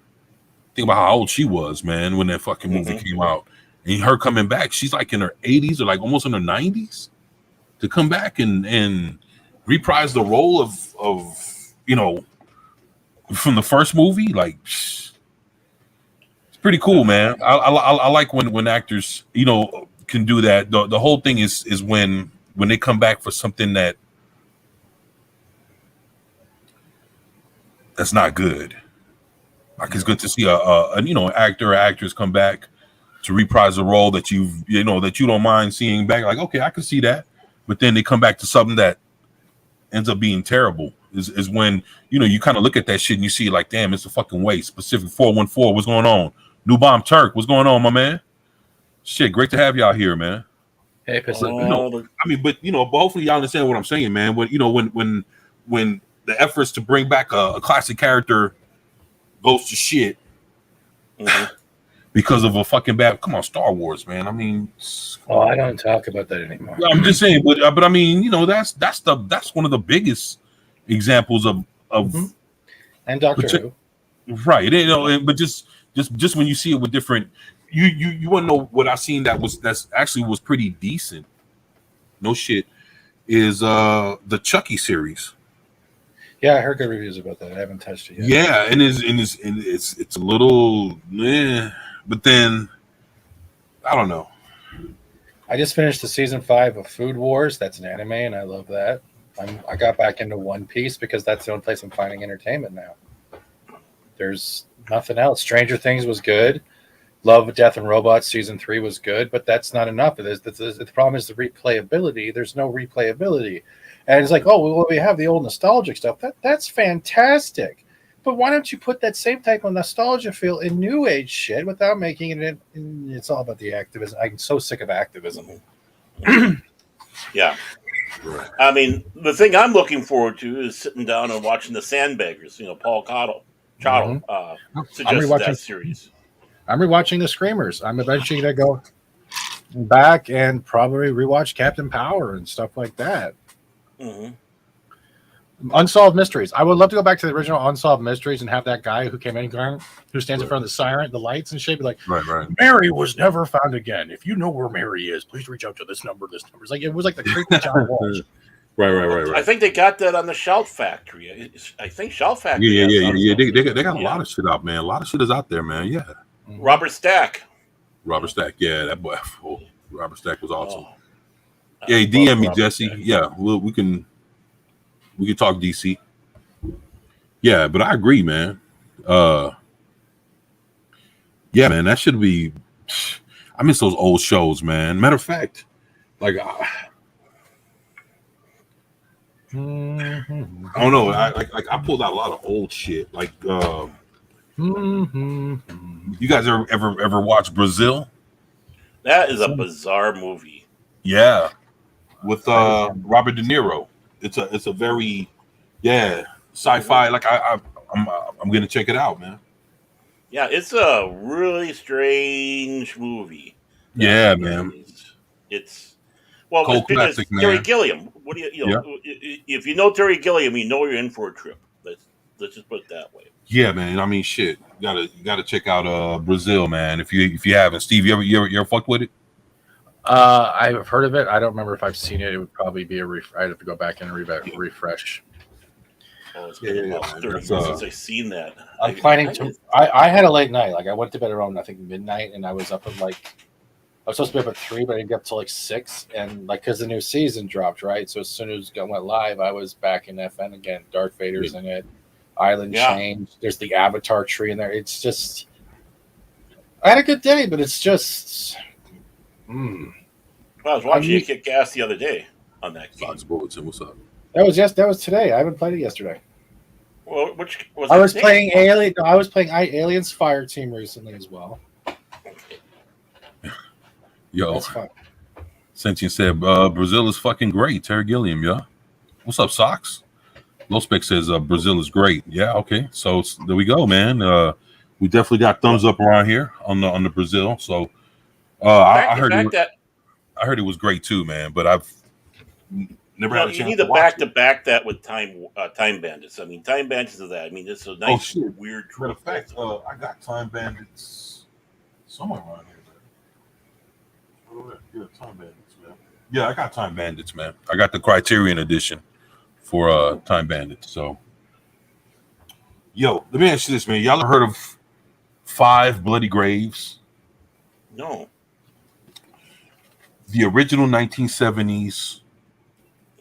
Think about how old she was, man, when that fucking movie came out. And her coming back, she's like in her 80s or like almost in her 90s. To come back and reprise the role of from the first movie, like, it's pretty cool, man. I like when actors can do that. The whole thing is when they come back for something that's not good. Like, it's good to see an actor or actress come back to reprise a role that you don't mind seeing back. Like, okay, I can see that. But then they come back to something that ends up being terrible. Is when you kind of look at that shit and you see like, damn, it's a fucking waste. Pacific 414, what's going on? New Bomb Turk, what's going on, my man? Shit, great to have y'all here, man. Hey, but hopefully y'all understand what I'm saying, man. When the efforts to bring back a classic character goes to shit. Because of a fucking bad, come on, Star Wars, man. I mean, I don't talk about that anymore. I'm just saying, but I mean, that's one of the biggest examples of and Doctor Who, right? But just when you see it with different, you want to know what I seen that's actually was pretty decent. No shit, is the Chucky series. Yeah, I heard good reviews about that. I haven't touched it yet. Yeah, and it's a little, but then I don't know. I just finished the season 5 of Food Wars. That's an anime, and I love that. I got back into One Piece because that's the only place I'm finding entertainment now. There's nothing else. Stranger Things was good. Love, Death, and Robots season 3 was good, but that's not enough. The problem is the replayability. There's no replayability. And it's like, oh, well, we have the old nostalgic stuff. That's fantastic. But why don't you put that same type of nostalgia feel in new age shit without making it? It's all about the activism. I'm so sick of activism. Yeah. I mean, the thing I'm looking forward to is sitting down and watching the Sandbaggers. Paul Cottle suggested that series. I'm rewatching the Screamers. I'm eventually going to go back and probably rewatch Captain Power and stuff like that. Unsolved Mysteries. I would love to go back to the original Unsolved Mysteries and have that guy who came in, who stands in front of the siren, the lights and shit, be like, Right. Mary was never found again. If you know where Mary is, please reach out to this number. This number. It's like, it was like the creepy John Walsh. Right. I think they got that on the Shout Factory. I think Shout Factory. Yeah. They got a lot of shit out, man. A lot of shit is out there, man. Yeah. Robert Stack. Robert Stack. Yeah, that boy. Oh, Robert Stack was awesome. Oh, Yeah, I DM love me, Robert Jesse. Stack. Yeah, we can talk DC. Yeah, but I agree, man. Yeah, man, that should be. I miss those old shows, man. Matter of fact, like I don't know. I pulled out a lot of old shit. Like, you guys ever watch Brazil? That is a bizarre movie. Yeah, with Robert De Niro. It's a very sci-fi. Like I'm gonna check it out, man. Yeah, it's a really strange movie. Yeah, man. It's well, Cult because classic, Terry man. Gilliam. What do you know? If you know Terry Gilliam, you know you're in for a trip. Let's just put it that way. Yeah, man. I mean, shit. You gotta check out Brazil, man. If you haven't, Steve, you ever fucked with it? I've heard of it. I don't remember if I've seen it. It would probably be I'd have to go back and refresh. Oh, it's been about 30 years since I've seen that. I'm planning to. I had a late night. Like I went to bed around I think midnight, and I was up at like I was supposed to be up at 3, but I didn't get up till like 6, and like because the new season dropped, right? So as soon as it went live, I was back in FN again. Darth Vader's in it. Island change. There's the Avatar tree in there. It's just. I had a good day, but it's just. Well, I was watching you kick ass the other day on that game. Fox Bulletin, what's up? That was today. I haven't played it yesterday. Well, which was I was playing Alien. No, I was playing Aliens Fire Team recently as well. Yo, That's fun. Sentient said Brazil is fucking great. Terry Gilliam, yeah. What's up, Socks? Low Spec says Brazil is great. Yeah, okay. So there we go, man. We definitely got thumbs up around here on the Brazil. So I heard it was great too, man. But I've never had a chance. You need to back that with Time Bandits. I mean, Time Bandits is that. I mean, it's a nice weird. Matter of fact, I got Time Bandits somewhere around here. Yeah, Time Bandits, man. Yeah, I got Time Bandits, man. I got the Criterion edition for Time Bandits. So, yo, let me ask you this, man. Y'all ever heard of 5 Bloody Graves? No. The original 1970s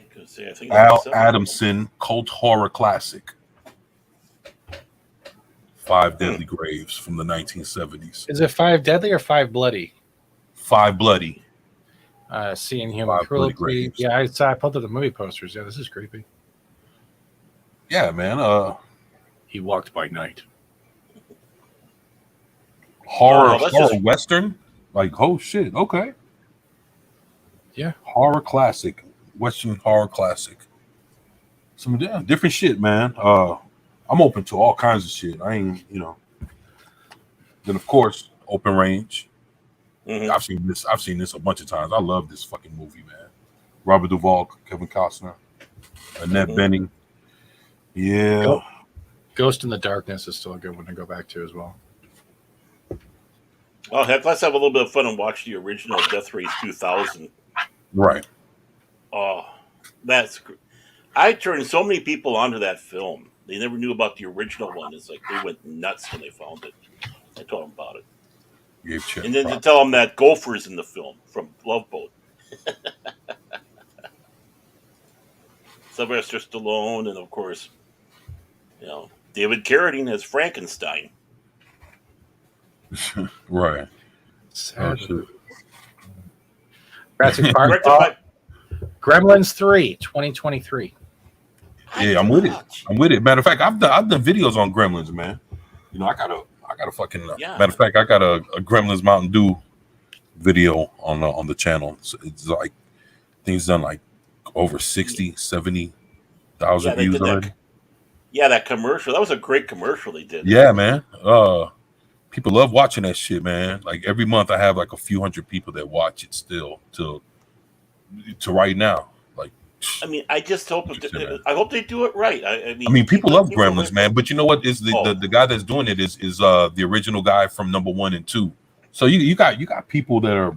I think Al Adamson cult horror classic. 5 Deadly Graves from the 1970s. Is it 5 Deadly or 5 Bloody? 5 Bloody. Seeing human cruelty. Yeah, I pulled up the movie posters. Yeah, this is creepy. Yeah, man. He walked by night. Horror Western? Like, oh shit, okay. Yeah. Horror classic. Western horror classic. Some different shit, man. I'm open to all kinds of shit. I ain't, Then of course, Open Range. Mm-hmm. I've seen this a bunch of times. I love this fucking movie, man. Robert Duvall, Kevin Costner, Annette Bening. Yeah. Ghost in the Darkness is still a good one to go back to as well. Oh heck, let's have a little bit of fun and watch the original Death Race 2000. Right. Oh, that's. I turned so many people onto that film. They never knew about the original one. It's like they went nuts when they found it. I told them about it. And then to tell them that Gopher's in the film from Love Boat. Sylvester Stallone, and of course, David Carradine as Frankenstein. Right. Gremlins 3, 2023. Yeah, I'm with it. Matter of fact, I've done videos on Gremlins, man. I got a fucking matter of fact, I got a Gremlins Mountain Dew video on the channel. It's like things done like over 70,000 views already. That commercial. That was a great commercial they did. Yeah, man. People love watching that shit, man. Like every month I have like a few hundred people that watch it still to right now. Like I mean, I just hope I hope they do it right. I mean, people love Gremlins, like, man. But you know what? Is the guy that's doing it is the original guy from number 1 and 2. So you got people that are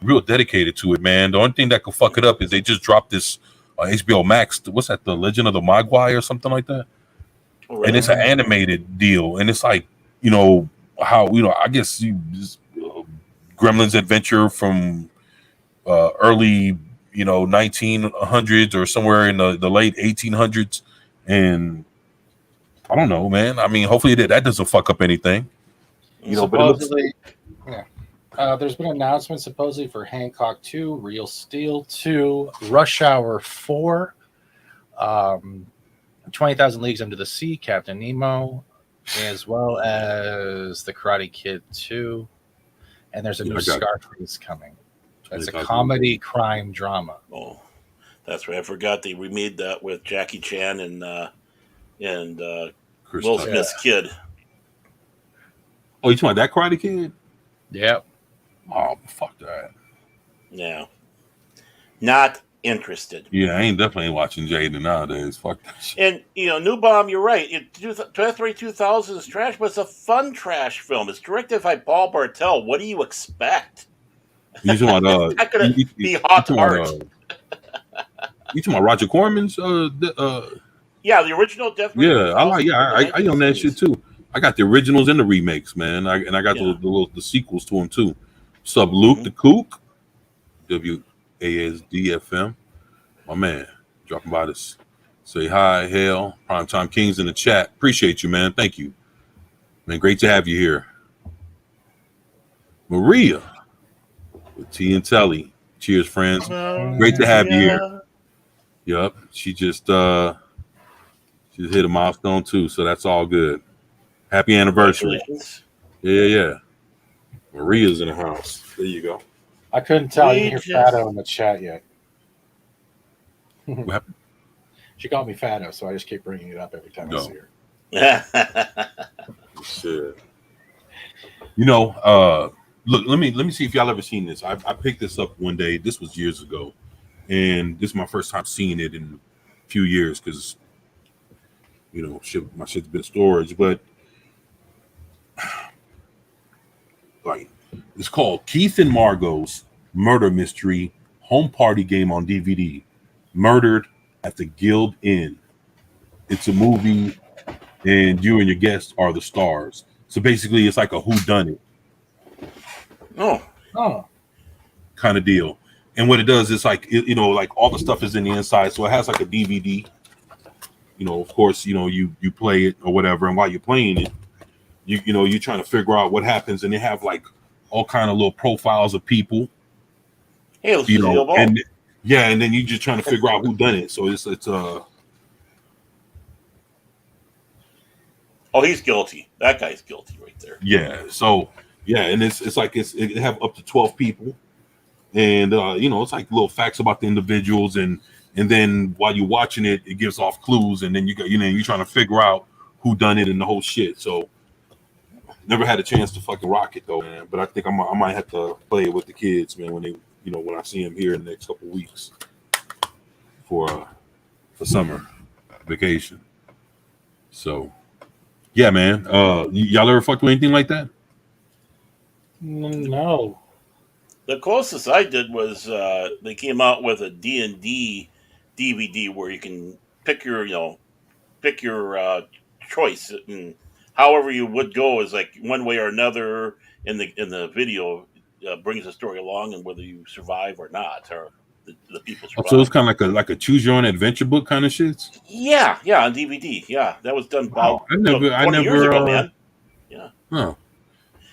real dedicated to it, man. The only thing that could fuck it up is they just dropped this HBO Max. What's that? The Legend of the Mogwai or something like that. right. And it's an animated deal, and it's like, you know, how, you know, I guess Gremlins adventure from early, you know, 1900s or somewhere in the late 1800s, and I don't know, man. I mean, hopefully that doesn't fuck up anything, you know. But it looks, there's been announcements supposedly for Hancock 2, Real Steel 2, Rush Hour 4, 20,000 Leagues Under the Sea, Captain Nemo, as well as The Karate Kid 2. And there's a new Scarface coming. It's a comedy crime drama. Oh, that's right. I forgot they remade that with Jackie Chan and Will Smith's kid. Oh, you talking about that Karate Kid? Yep. Oh, fuck that. Yeah. Not interested. Yeah, I definitely ain't watching Jaden nowadays. Fuck that shit. And, you know, New Bomb, you're right. Toy Story 2000 is trash, but it's a fun trash film. It's directed by Paul Bartel. What do you expect? You talking about It's not going to be hot art. You talking about Roger Corman's? Yeah, the original definitely. Yeah, I own that shit too. I got the originals and the remakes, man. I got the sequels to them too. Sub Luke the Kook, WASDFM, my man, dropping by this. Say hi, hail, Primetime Kings in the chat. Appreciate you, man. Thank you, man. Great to have you here. Maria with T and Telly. Cheers, friends. Great to have you here. Yep, she just hit a milestone too, so that's all good. Happy anniversary. Yeah. Maria's in the house. There you go. I couldn't tell. You hear Fatto in the chat yet. What happened? She called me Fatto, so I just keep bringing it up every time I see her. Shit. You know, look, let me see if y'all ever seen this. I picked this up one day. This was years ago, and this is my first time seeing it in a few years because, you know, my shit's been storage. But like, it's called Keith and Margot's Murder Mystery Home Party Game on DVD. Murdered at the Guild Inn. It's a movie, and you and your guests are the stars. So basically, it's like a whodunit. Oh, kind of deal. And what it does is like, you know, like all the stuff is in the inside, so it has like a DVD. You know, of course, you know, you play it or whatever, and while you're playing it, you know, you're trying to figure out what happens, and they have like all kind of little profiles of people. Hey, you know, and then you're just trying to figure out who done it. So it's oh, he's guilty. That guy's guilty right there. Yeah. So yeah, and it's like it have up to 12 people, and you know, it's like little facts about the individuals, and then while you're watching it, it gives off clues, and then you're trying to figure out who done it and the whole shit. So never had a chance to fucking rock it though, man. But I think I might have to play it with the kids, man, when they, you know, when I see them here in the next couple of weeks for summer vacation. So yeah, man. Y'all ever fucked with anything like that? No. The closest I did was they came out with a D&D DVD where you can pick your choice, and however you would go is like one way or another in the video brings the story along, and whether you survive or not, or the people survive. So it's kind of like a choose your own adventure book kind of shit. Yeah, on DVD. Yeah, that was done about 20 years ago, man. Yeah. Huh.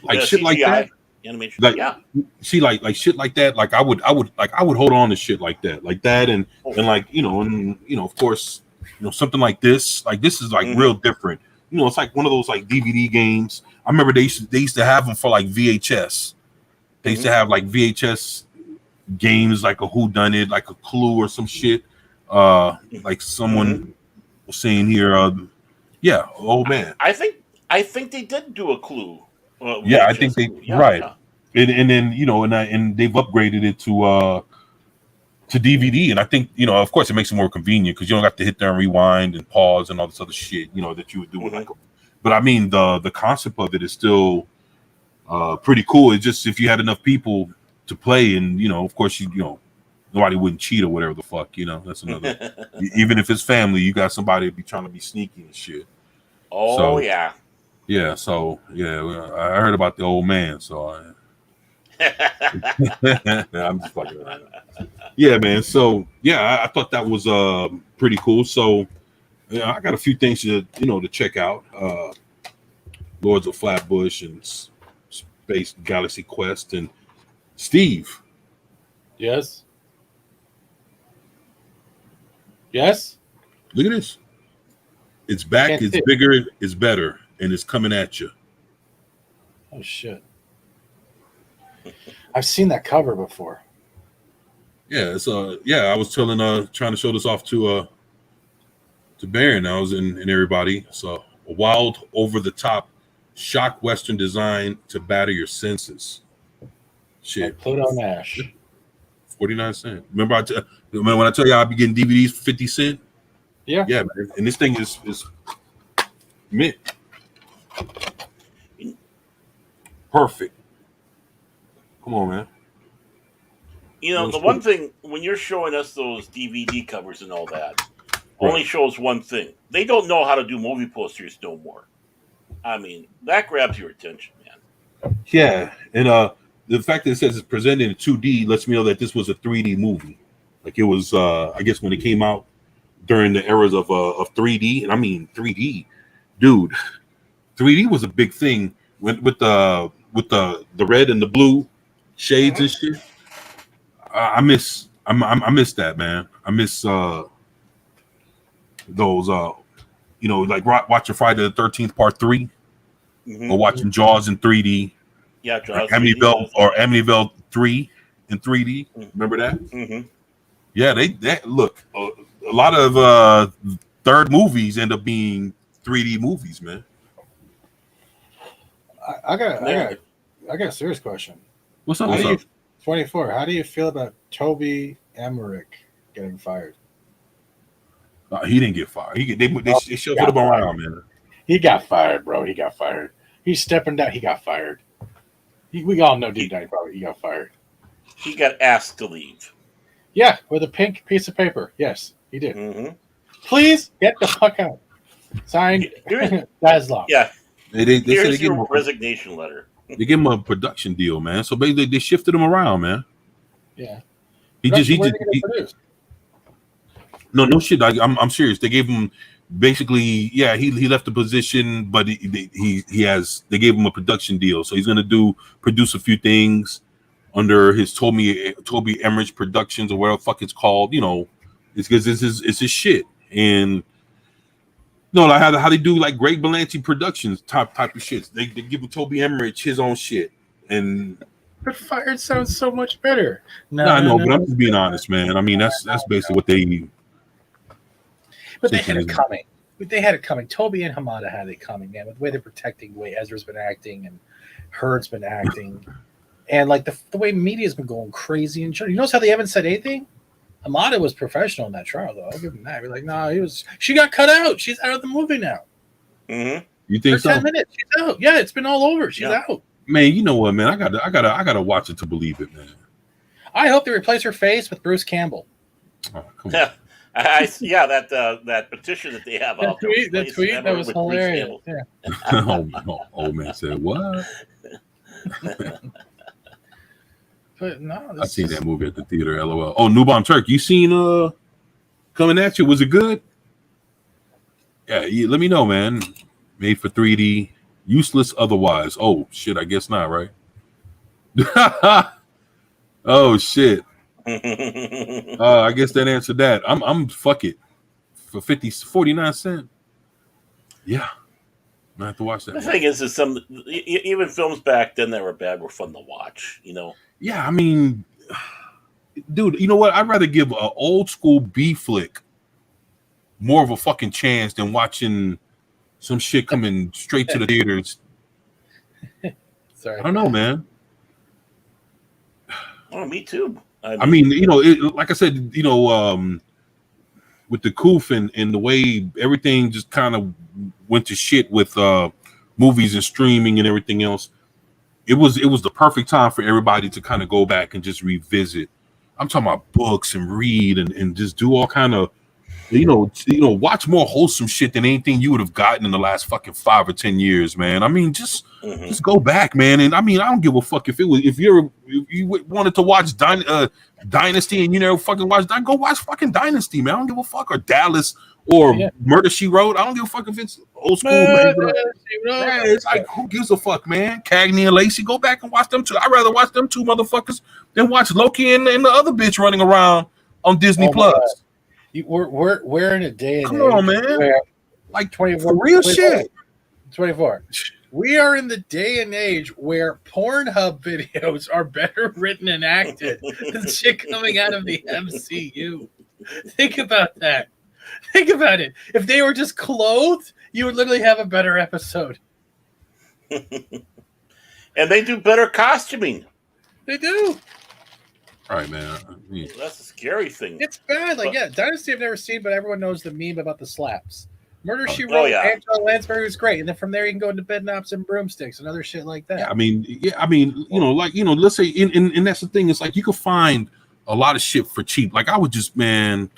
Like shit like that. Animation. Like, yeah. See, like shit like that. Like I would hold on to shit like that, and like, you know, and you know, of course, you know, something like this. Like this is like real different. You know, it's like one of those like DVD games. I remember they used to have them for like VHS. They used to have like VHS games, like a whodunit, like a Clue or some shit. Like someone was saying here. Yeah, oh man. I think they did do a Clue. Yeah, I think they right. Yeah. And then, you know, and they've upgraded it to DVD, and I think of course it makes it more convenient because you don't have to hit there and rewind and pause and all this other shit that you would do with like. But I mean the concept of it is still pretty cool. It's just if you had enough people to play, and of course nobody wouldn't cheat or whatever the fuck. That's another. Even if it's family, you got somebody to be trying to be sneaky and shit. Oh So, yeah. Yeah. So yeah, I heard about the old man. So I'm just fucking around. Yeah, man. So yeah, I thought that was pretty cool. So yeah, I got a few things to to check out. Lords of Flatbush and Space Galaxy Quest and Steve. Yes. Yes. Look at this. It's back. Can't It's see it. bigger. It's better, and it's coming at you. Oh shit. I've seen that cover before. Yeah, it's I was trying to show this off to Baron. I was in everybody. So a wild, over the top, shock Western design to batter your senses. Shit, Like Pluto Nash. 49 cents. Remember when I tell you I'll be getting DVDs for 50 cents? Yeah. Yeah, man. And this thing is mint. Perfect. Come on, man. The one thing when you're showing us those DVD covers and all that, only shows one thing. They don't know how to do movie posters no more. I mean, that grabs your attention, man. Yeah, and the fact that it says it's presented in 2D lets me know that this was a 3D movie. Like it was, I guess, when it came out during the eras of 3D, and I mean 3D, dude. 3D was a big thing with the red and the blue shades and shit. I miss that, man. I miss those like watching Friday the 13th Part 3 or watching Jaws in 3D. Yeah, Jaws. Amityville 3 in 3D. Remember that? Mm-hmm. Yeah, they look a lot of third movies end up being 3D movies, man. I got a serious question. What's up? How What's do you, up? 24. How do you feel about Toby Emmerich getting fired? He didn't get fired. They shuffled him around, man. He got fired, bro. He got fired. He's stepping down. He got fired. We all know deep down probably he got fired. He got asked to leave. Yeah, with a pink piece of paper. Yes, he did. Mm-hmm. Please get the fuck out. Signed, Zaslav. Yeah. They said Here's they gave him your resignation letter. they gave him a production deal, man. So basically they shifted him around, man. Yeah. He What are just they gonna produce? no shit. I'm serious. They gave him basically, yeah. He left the position, but they gave him a production deal, so he's gonna produce a few things under his Toby Emmerich Productions or whatever the fuck it's called. It's because it's his shit. And like how they do like Greg Berlanti Productions type of shit. They give Toby Emmerich his own shit. And But fired sounds so much better. no, I know, but I'm just being honest, man. I mean, that's basically what they. But they had it coming. They had it coming. Toby and Hamada had it coming, man. With the way they're protecting, the way Ezra's been acting and Heard's been acting, and like the way media's been going crazy. And you notice how they haven't said anything. Hamada was professional in that trial, though. I'll give him that. We're like, no, she got cut out. She's out of the movie now. Mm-hmm. You think For so? 10 minutes, she's out. Yeah, it's been all over. She's out. Man, you know what, man? I gotta watch it to believe it, man. I hope they replace her face with Bruce Campbell. Oh, come on. Yeah. That petition that they have out there. That tweet, that was with Bruce hilarious. Campbell. Yeah. Old man said what? But no, I seen that movie at the theater. LOL. Oh, Newborn Turk, you seen Coming At You? Was it good? Yeah, let me know, man. Made for 3D, useless otherwise. Oh shit, I guess not, right? Oh shit. I guess that answered that. I'm fuck it for 49 cents. Yeah, I have to watch that. The thing is even films back then that were bad were fun to watch. Yeah, I mean, dude, you know what? I'd rather give an old school B flick more of a fucking chance than watching some shit coming straight to the theaters. Sorry. I don't know, man. Oh, me too. I mean, like I said, with the Koof and the way everything just kind of went to shit with movies and streaming and everything else, it was the perfect time for everybody to kind of go back and just revisit. I'm talking about books and read and just do all kind of, watch more wholesome shit than anything you would have gotten in the last fucking 5 or 10 years, man. I mean, just go back, man. And I mean, I don't give a fuck if you wanted to watch Dynasty and you never fucking watch that, go watch fucking Dynasty, man. I don't give a fuck. Or Dallas or Murder, She Wrote. I don't give a fuck if it's old school, man. It's like, who gives a fuck, man? Cagney and Lacey, go back and watch them too. I'd rather watch them two motherfuckers than watch Loki and the other bitch running around on Disney Plus. We're in a day and Come age on, man. where, Like 24, real 24, shit. 24. We are in the day and age where Pornhub videos are better written and acted than shit coming out of the MCU. Think about that. Think about it. If they were just clothed, you would literally have a better episode. And they do better costuming. They do. All right, man. Yeah. That's a scary thing. It's bad. Like, Dynasty I've never seen, but everyone knows the meme about the slaps. Murder, She Wrote, Angela Lansbury was great. And then from there, you can go into Bedknobs and Broomsticks and other shit like that. Yeah, I mean, let's say, and that's the thing. It's like you can find a lot of shit for cheap. Like I would just, man,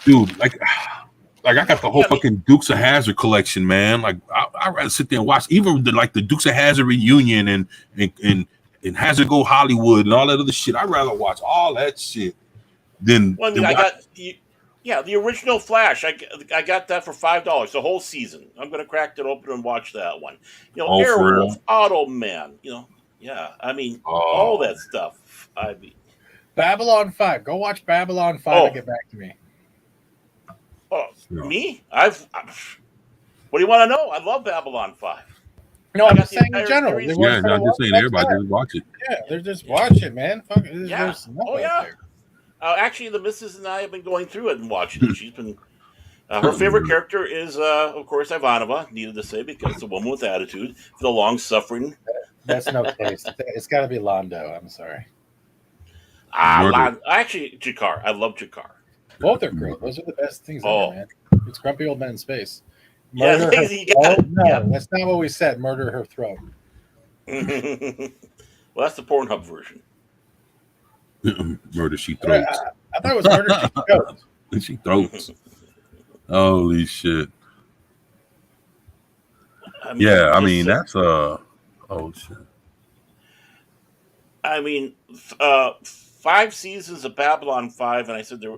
dude, like I got the whole fucking Dukes of Hazzard collection, man. Like I'd rather sit there and watch even the Dukes of Hazzard reunion and Hazzard Go Hollywood and all that other shit. I'd rather watch all that shit than. Well, I mean, I got the original Flash. I got that for $5 the whole season. I'm gonna crack that open and watch that one. Airwolf, Automan. I mean, all that stuff. I mean, Babylon 5. Go watch Babylon 5 and get back to me. Me? What do you want to know? I love Babylon 5. No, I'm just saying in general. Yeah, I'm just saying everybody just watch it. Yeah, they're just watch it, man. Fuck it. Actually, the missus and I have been going through it and watching it. She's been her favorite character is, of course, Ivanova. Needed to say because the woman with attitude, for the long suffering. That's no case. It's got to be Londo. I'm sorry. Actually, Jakar. I love Jakar. Both are great. Those are the best things ever, man. It's grumpy old men in space. That's not what we said. Murder her throat. Well, that's the Pornhub version. Murder She Throats. I thought it was Murder She Throats. She Throats. Holy shit. I mean that's oh shit. I mean, 5 seasons of Babylon 5, and I said there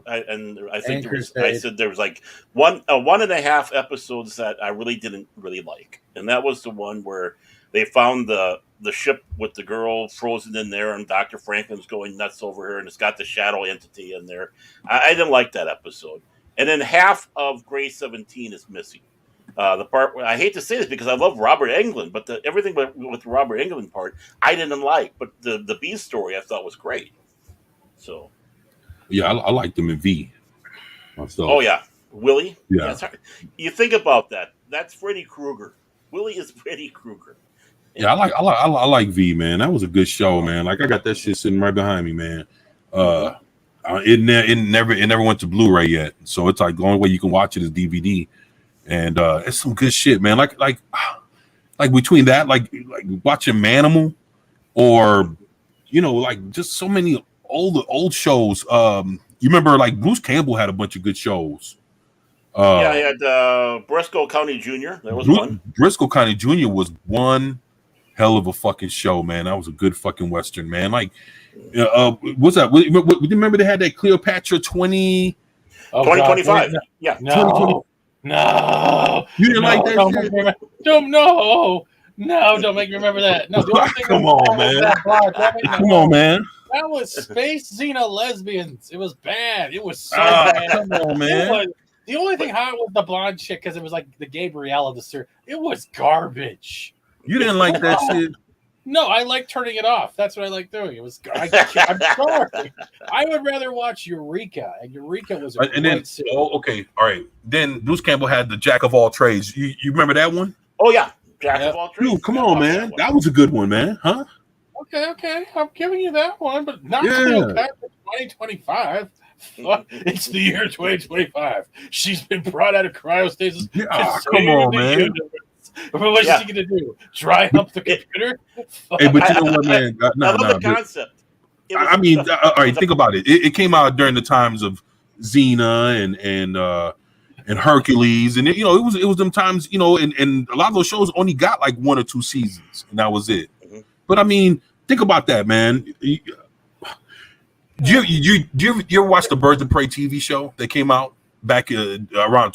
was like 1.5 episodes that I really didn't really like, and that was the one where they found the ship with the girl frozen in there, and Dr. Franklin's going nuts over her, and it's got the shadow entity in there. I didn't like that episode, and then half of Grey 17 is missing. The part where I hate to say this because I love Robert Englund, but everything with the Robert Englund part I didn't like, but the B story I thought was great. So, I liked him in V. Myself. Oh yeah, Willie. Yeah, you think about that. That's Freddy Krueger. Willie is Freddy Krueger. Yeah, I like V, man. That was a good show, man. Like I got that shit sitting right behind me, man. It never went to Blu-ray yet, so it's like the only way you can watch it is DVD, and it's some good shit, man. Like between that, like watching Manimal, or like just so many old shows. You remember like Bruce Campbell had a bunch of good shows. He had Briscoe County Jr. There was one. Briscoe County Jr. was one hell of a fucking show, man. That was a good fucking Western, man. Like, what's that? Remember they had that Cleopatra 2025. Yeah. No. You didn't like that shit? Don't make me remember that. No, come on, man. Come on, man. That was Space Xena Lesbians. It was bad. It was so bad. Come on, man. The only thing hot was the blonde chick because it was like the Gabrielle of the series. It was garbage. You didn't like that shit? No, I like turning it off. That's what I like doing. It was. I'm sorry. I would rather watch Eureka, and Eureka was a great series. Okay, all right. Then Bruce Campbell had the Jack of All Trades. You remember that one? Oh yeah, Jack of All Trades. Dude, come on, man. That was a good one, man. Huh? Okay, I'm giving you that one, but not Yeah. Cleopatra 2025. It's the year 2025. She's been brought out of cryostasis. Yeah, to come save on, the man. universe. What's Yeah. she gonna do? Dry hump the computer? Hey, but you know what, man? I love the but- concept. It was I mean, a- all right. it was a- Think about it. It came out during the times of Xena and Hercules, and you know, it was them times. You know, and a lot of those shows only got like 1 or 2 seasons, and that was it. Mhm. But I mean, think about that, man. Do you ever watch the Birds of Prey TV show that came out back around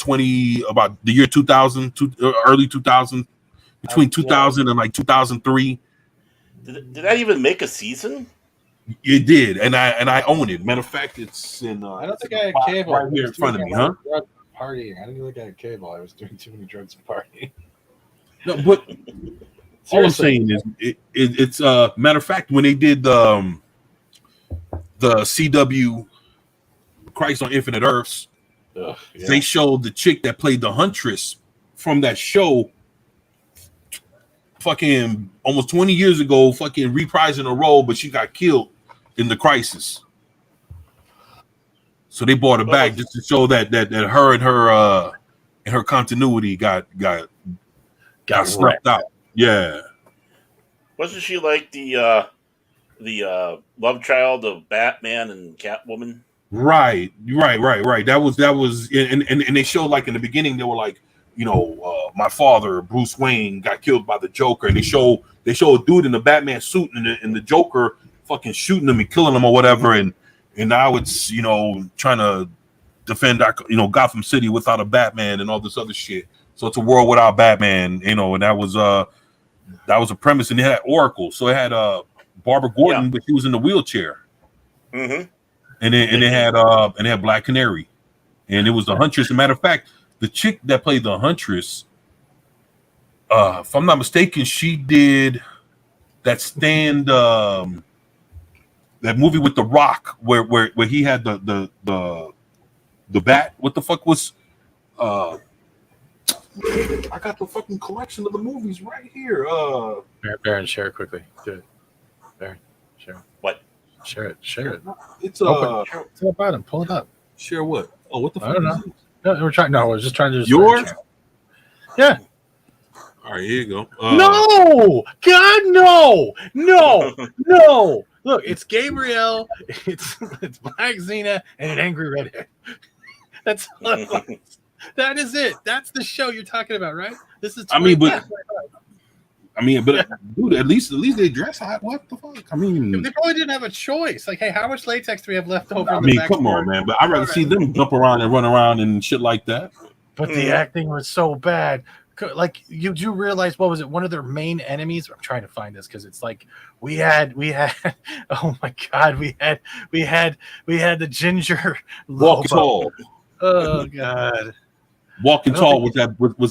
about the year 2000, early 2000, between 2000 and like 2003? Did that even make a season? It did, and I own it. Matter of fact, it's in. I don't think it's I had box cable. right here in front of me, huh? Partying. I didn't think I had cable. I was doing too many drugs and partying. No, but all I'm saying is, it's matter of fact, when they did the CW Christ on Infinite Earths, Ugh, yeah. they showed the chick that played the Huntress from that show fucking almost 20 years ago, fucking reprising a role, but she got killed in the Crisis. So they brought her back just to show that her and her continuity got snuffed out. Yeah. Wasn't she like the love child of Batman and Catwoman? Right. That was, and they showed like in the beginning they were like, you know, my father Bruce Wayne got killed by the Joker, and they show a dude in the Batman suit and the Joker fucking shooting him and killing him or whatever, and now it's, you know, trying to defend Gotham City without a Batman and all this other shit. So it's a world without Batman, you know, and that was a premise, and it had Oracle, so it had Barbara Gordon, but she was in the wheelchair. Mm-hmm. And it had Black Canary, and it was the Huntress. As a matter of fact, the chick that played the Huntress, if I'm not mistaken, she did that that movie with The Rock where he had the bat. What the fuck was? I got the fucking collection of the movies right here. Baron, share it quickly. Do it. Baron, share it. What? Share it. It's It's at the bottom. Pull it up. share what? Oh, what the fuck? I don't know. No, we're trying. No, I was just trying to. Yours? Yeah. All right, here you go. No, God, no. Look, it's Gabrielle, it's Black Xena, and an angry redhead. That's that is it. That's the show you're talking about, right? This is. I mean, but dude, at least they dress hot. What the fuck? I mean, they probably didn't have a choice. Like, hey, how much latex do we have left over? I in the mean, back come on, door? man. But I'd rather see them jump around and run around and shit like that. But the acting was so bad. Like, you do realize, what was it? One of their main enemies. I'm trying to find this because it's like we had. Oh my god, we had the ginger Walking Tall. Oh god. Walking Tall was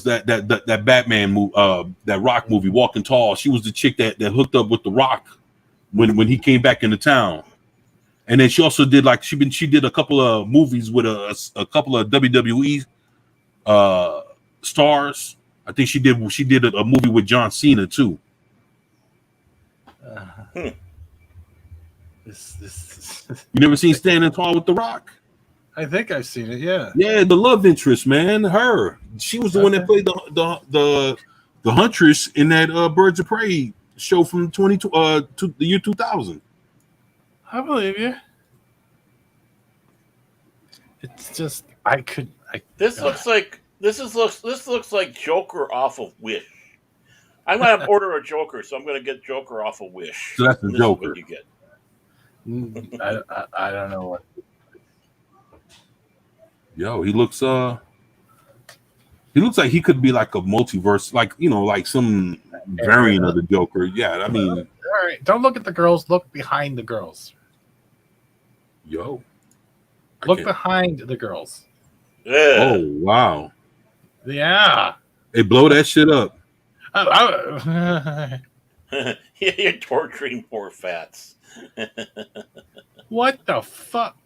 that Batman movie, that Rock movie, Walking Tall. She was the chick that hooked up with the Rock when he came back into town. And then she also did she did a couple of movies with a couple of WWE stars. I think she did a movie with John Cena too. This You never seen Standing Tall with the Rock? I think I've seen it. Yeah. Yeah, the love interest, man. Her. She was the one that played the Huntress in that Birds of Prey show from the year 2000. I believe you. It's just This looks like Joker off of Wish. I'm gonna order a Joker, so I'm gonna get Joker off of Wish. So that's the This is Joker. what you get. I don't know what. Yo, he looks like he could be like a multiverse, like, you know, like some variant of the Joker. Yeah, I mean, All right, don't look at the girls. Look behind the girls. yo. I Look can't- behind the girls. Yeah. Oh wow. Yeah. Hey, blow that shit up. You're torturing poor fats. What the fuck?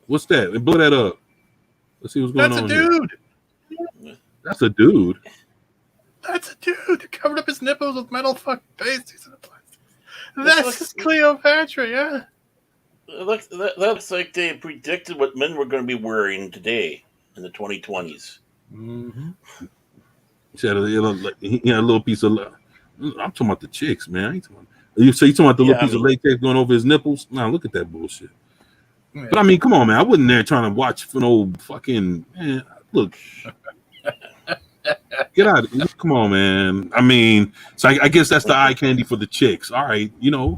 What's that? Hey, blow that up. Let's see what's going That's a on here. dude. That's a dude. That's a dude. They covered up his nipples with metal fuck pasties in a plastic. That's Cleopatra, yeah. That looks like they predicted what men were going to be wearing today in the 2020s. Mm-hmm. He had a little piece of. I'm talking about the chicks, man. I ain't talking you talking about the little piece of latex going over his nipples? Nah, look at that bullshit. Yeah. But I mean, come on, man. I wasn't there trying to watch for no fucking man. Look, get out! Come on, man. I mean, so I guess that's the eye candy for the chicks. All right,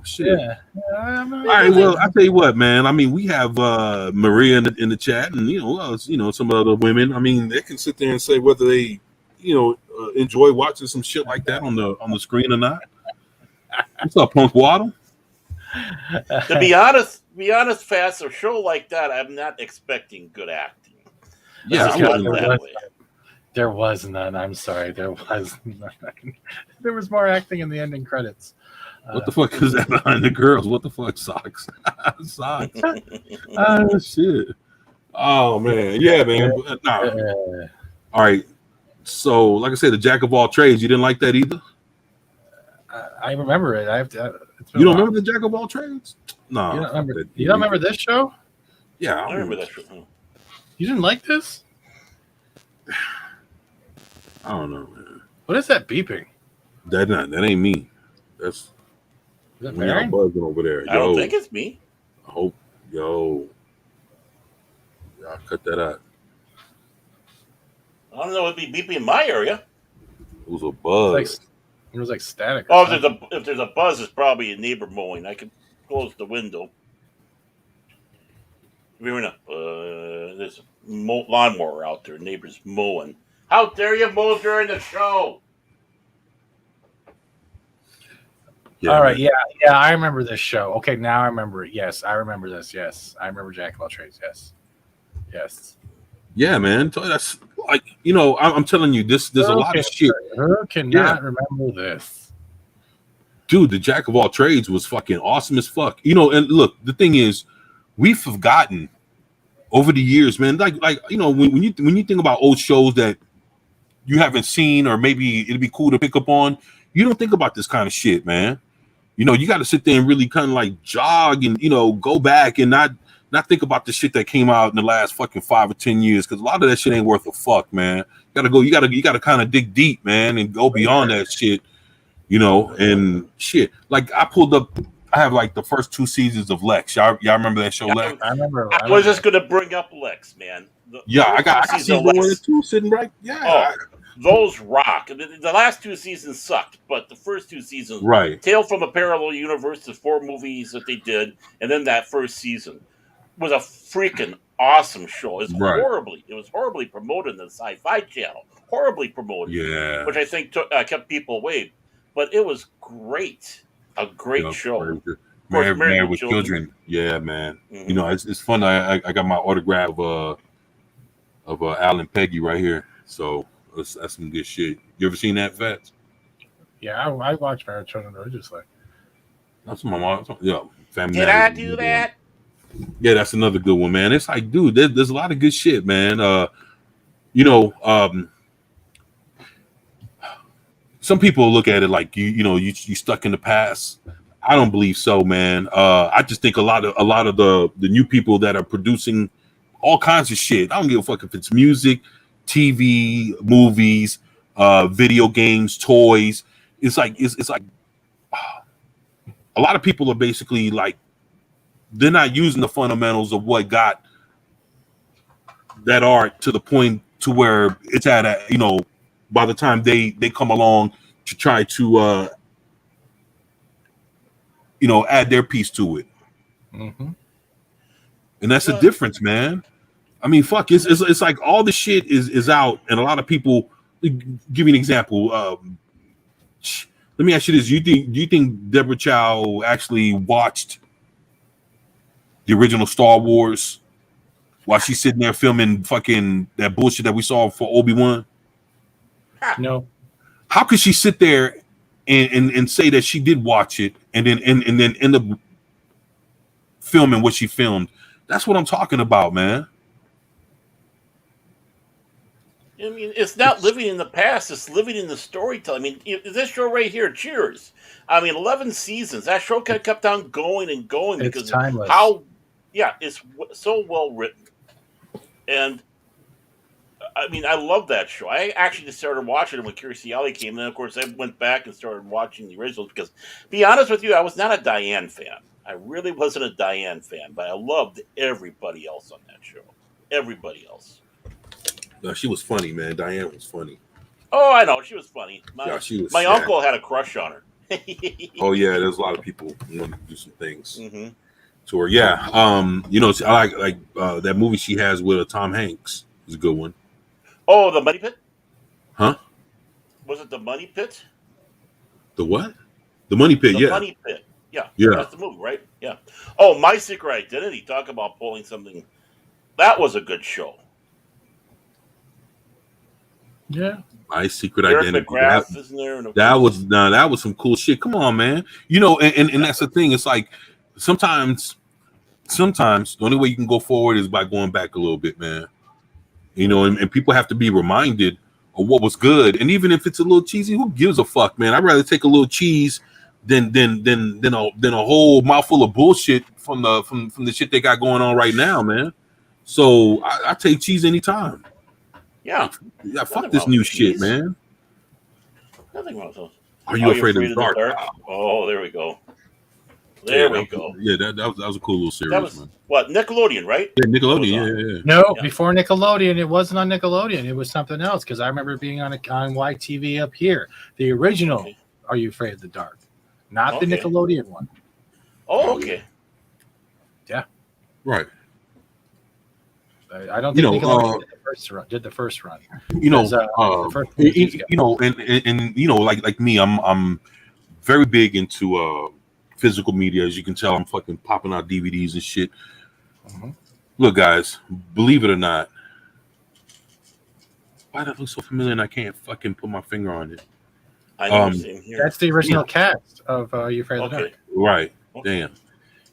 shit. Yeah. All right. Well, I tell you what, man. I mean, we have Maria in the chat, and some other women. I mean, they can sit there and say whether they, enjoy watching some shit like that on the screen or not. What's up, Punk Waddle? To be honest, Fast, a show like that, I'm not expecting good acting. Yeah, there was none. I'm sorry, there was none. There was more acting in the ending credits. What the fuck is that behind the girls? What the fuck, socks? Socks. Oh shit. Oh man, yeah, man. Nah. All right. So, like I said, the jack of all trades. You didn't like that either. I remember it. You don't remember the jack of all trades? No. You don't remember this show? Yeah, I remember that show. You didn't like this? I don't know, man. What is that beeping? That ain't me. That's is that we got buzzing over there. I don't think it's me. I hope, y'all cut that out. I don't know. It'd be beeping in my area. It was a buzz. It was like static. Oh, if there's a buzz, it's probably a neighbor mowing. I can close the window. There's a lawnmower out there. Neighbor's mowing. How dare you mow during the show? Yeah, all right, man. Yeah, I remember this show. Okay, now I remember it. Yes, I remember this. Yes, I remember Jack of all trades. Yes. Yeah, man. That's like I'm telling you, there's a lot of shit. Who cannot remember this? Dude, the Jack of all trades was fucking awesome as fuck. And look, the thing is, we've forgotten over the years, man. Like when you think about old shows that you haven't seen, or maybe it'd be cool to pick up on, you don't think about this kind of shit, man. You got to sit there and really kind of like jog and go back and not think about the shit that came out in the last fucking 5 or 10 years, because a lot of that shit ain't worth a fuck, man. You gotta kind of dig deep, man, and go beyond that shit, and shit. Like I have like the first 2 seasons of Lex. Y'all remember that show, Lex? I remember. I was just gonna bring up Lex, man. I got season 1 and 2 sitting right. Yeah. Those rock. The last 2 seasons sucked, but the first 2 seasons, right? Tale from a Parallel Universe, the 4 movies that they did, and then that first season was a freaking awesome show. It was horribly promoted in the Sci-Fi Channel. Horribly promoted. Yeah. Which I think kept people away. But it was great. A great show. Married with Children. Yeah, man. Mm-hmm. It's fun. I got my autograph of Alan Peggy right here. So that's some good shit. You ever seen that, Fats? Yeah, I watched Married with Children religiously. That's my mom. Yeah, family. Did I do that? Yeah, that's another good one, man. It's like, dude, there's a lot of good shit, man. Some people look at it like you stuck in the past. I don't believe so, man. I just think a lot of the new people that are producing all kinds of shit. I don't give a fuck if it's music, TV, movies, video games, toys. It's like a lot of people are basically like, they're not using the fundamentals of what got that art to the point to where it's at by the time they come along to try to add their piece to it. Mm-hmm. And that's the difference, man. I mean, fuck, it's like all the shit is out, and a lot of people. Give me an example. Let me ask you this: do you think Deborah Chow actually watched the original Star Wars while she's sitting there filming fucking that bullshit that we saw for Obi-Wan? No. How could she sit there and say that she did watch it and then end up filming what she filmed? That's what I'm talking about, man. I mean, it's not living in the past; it's living in the storytelling. I mean, this show right here, Cheers. I mean, 11 seasons. That show kept on going and going It's because timeless. of how, it's so well written. And I mean, I love that show. I actually just started watching it when Kirstie Alley came, and then of course I went back and started watching the originals because, to be honest with you, I was not a Diane fan. I really wasn't a Diane fan, but I loved everybody else on that show. Everybody else. No, she was funny, man. Diane was funny. Oh, I know. She was funny. She was my sad. uncle had a crush on her. Oh, yeah. There's a lot of people who want to do some things Mm-hmm. to her. Yeah. You know, I like that movie she has with Tom Hanks. It's a good one. Oh, The Money Pit? Huh? Was it The Money Pit? The what? The Money Pit, The yeah. Money Pit. Yeah. Yeah. That's the movie, right? Yeah. Oh, My Secret Identity. Talk about pulling something. That was a good show. Yeah. My Secret Eric Identity. McGrath is in there. And That was some cool shit. Come on, man. You know, and that's the thing. It's like sometimes the only way you can go forward is by going back a little bit, man. You know, and people have to be reminded of what was good. And even if it's a little cheesy, who gives a fuck, man? I'd rather take a little cheese than a whole mouthful of bullshit from the shit they got going on right now, man. So I take cheese anytime. Yeah. Yeah, fuck this new shit, man. Nothing wrong with those. Are you afraid of the dark? Oh, there we go. There we go. Yeah, that was a cool little series, That was man. what, Nickelodeon, right? Yeah, Nickelodeon. Yeah. No, Yeah. before Nickelodeon, it wasn't on Nickelodeon. It was something else because I remember being on YTV up here. The original Okay. Are You Afraid of the Dark? Not the Okay. Nickelodeon one. Oh, okay. Right. I don't think You know, Nickelodeon did the first run. You know, The first you know, and you know, like me, I'm very big into physical media. As you can tell, I'm fucking popping out DVDs and shit. Mhm. Look, guys, believe it or not, why does it look so familiar and I can't fucking put my finger on it? I know. Same here. That's the original cast of Are You Afraid of the Okay. Dark? Right. Okay. Damn.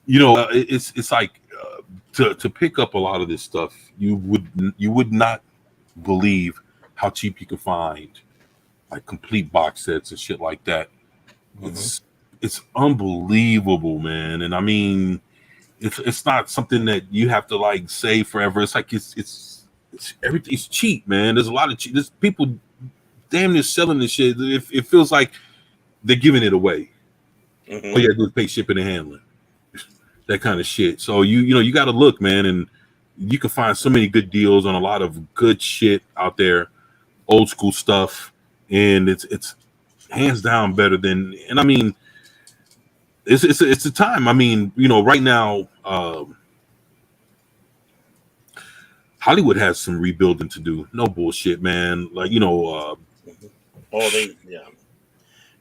You know, it's like to pick up a lot of this stuff, you would not believe how cheap you can find like complete box sets and shit like that. It's unbelievable, man. And I mean, it's not something that you have to like save forever. It's like it's everything's cheap, man. There's a lot of cheap. There's people damn near selling this shit. It feels like they're giving it away. Mhm. All you gotta do is pay shipping and handling, that kind of shit. So you know you got to look, man, and you can find so many good deals on a lot of good shit out there, old school stuff, and it's hands down better than. And I mean, it's a time. I mean, you know, right now, Hollywood has some rebuilding to do. No bullshit, man. Like you know. Yeah.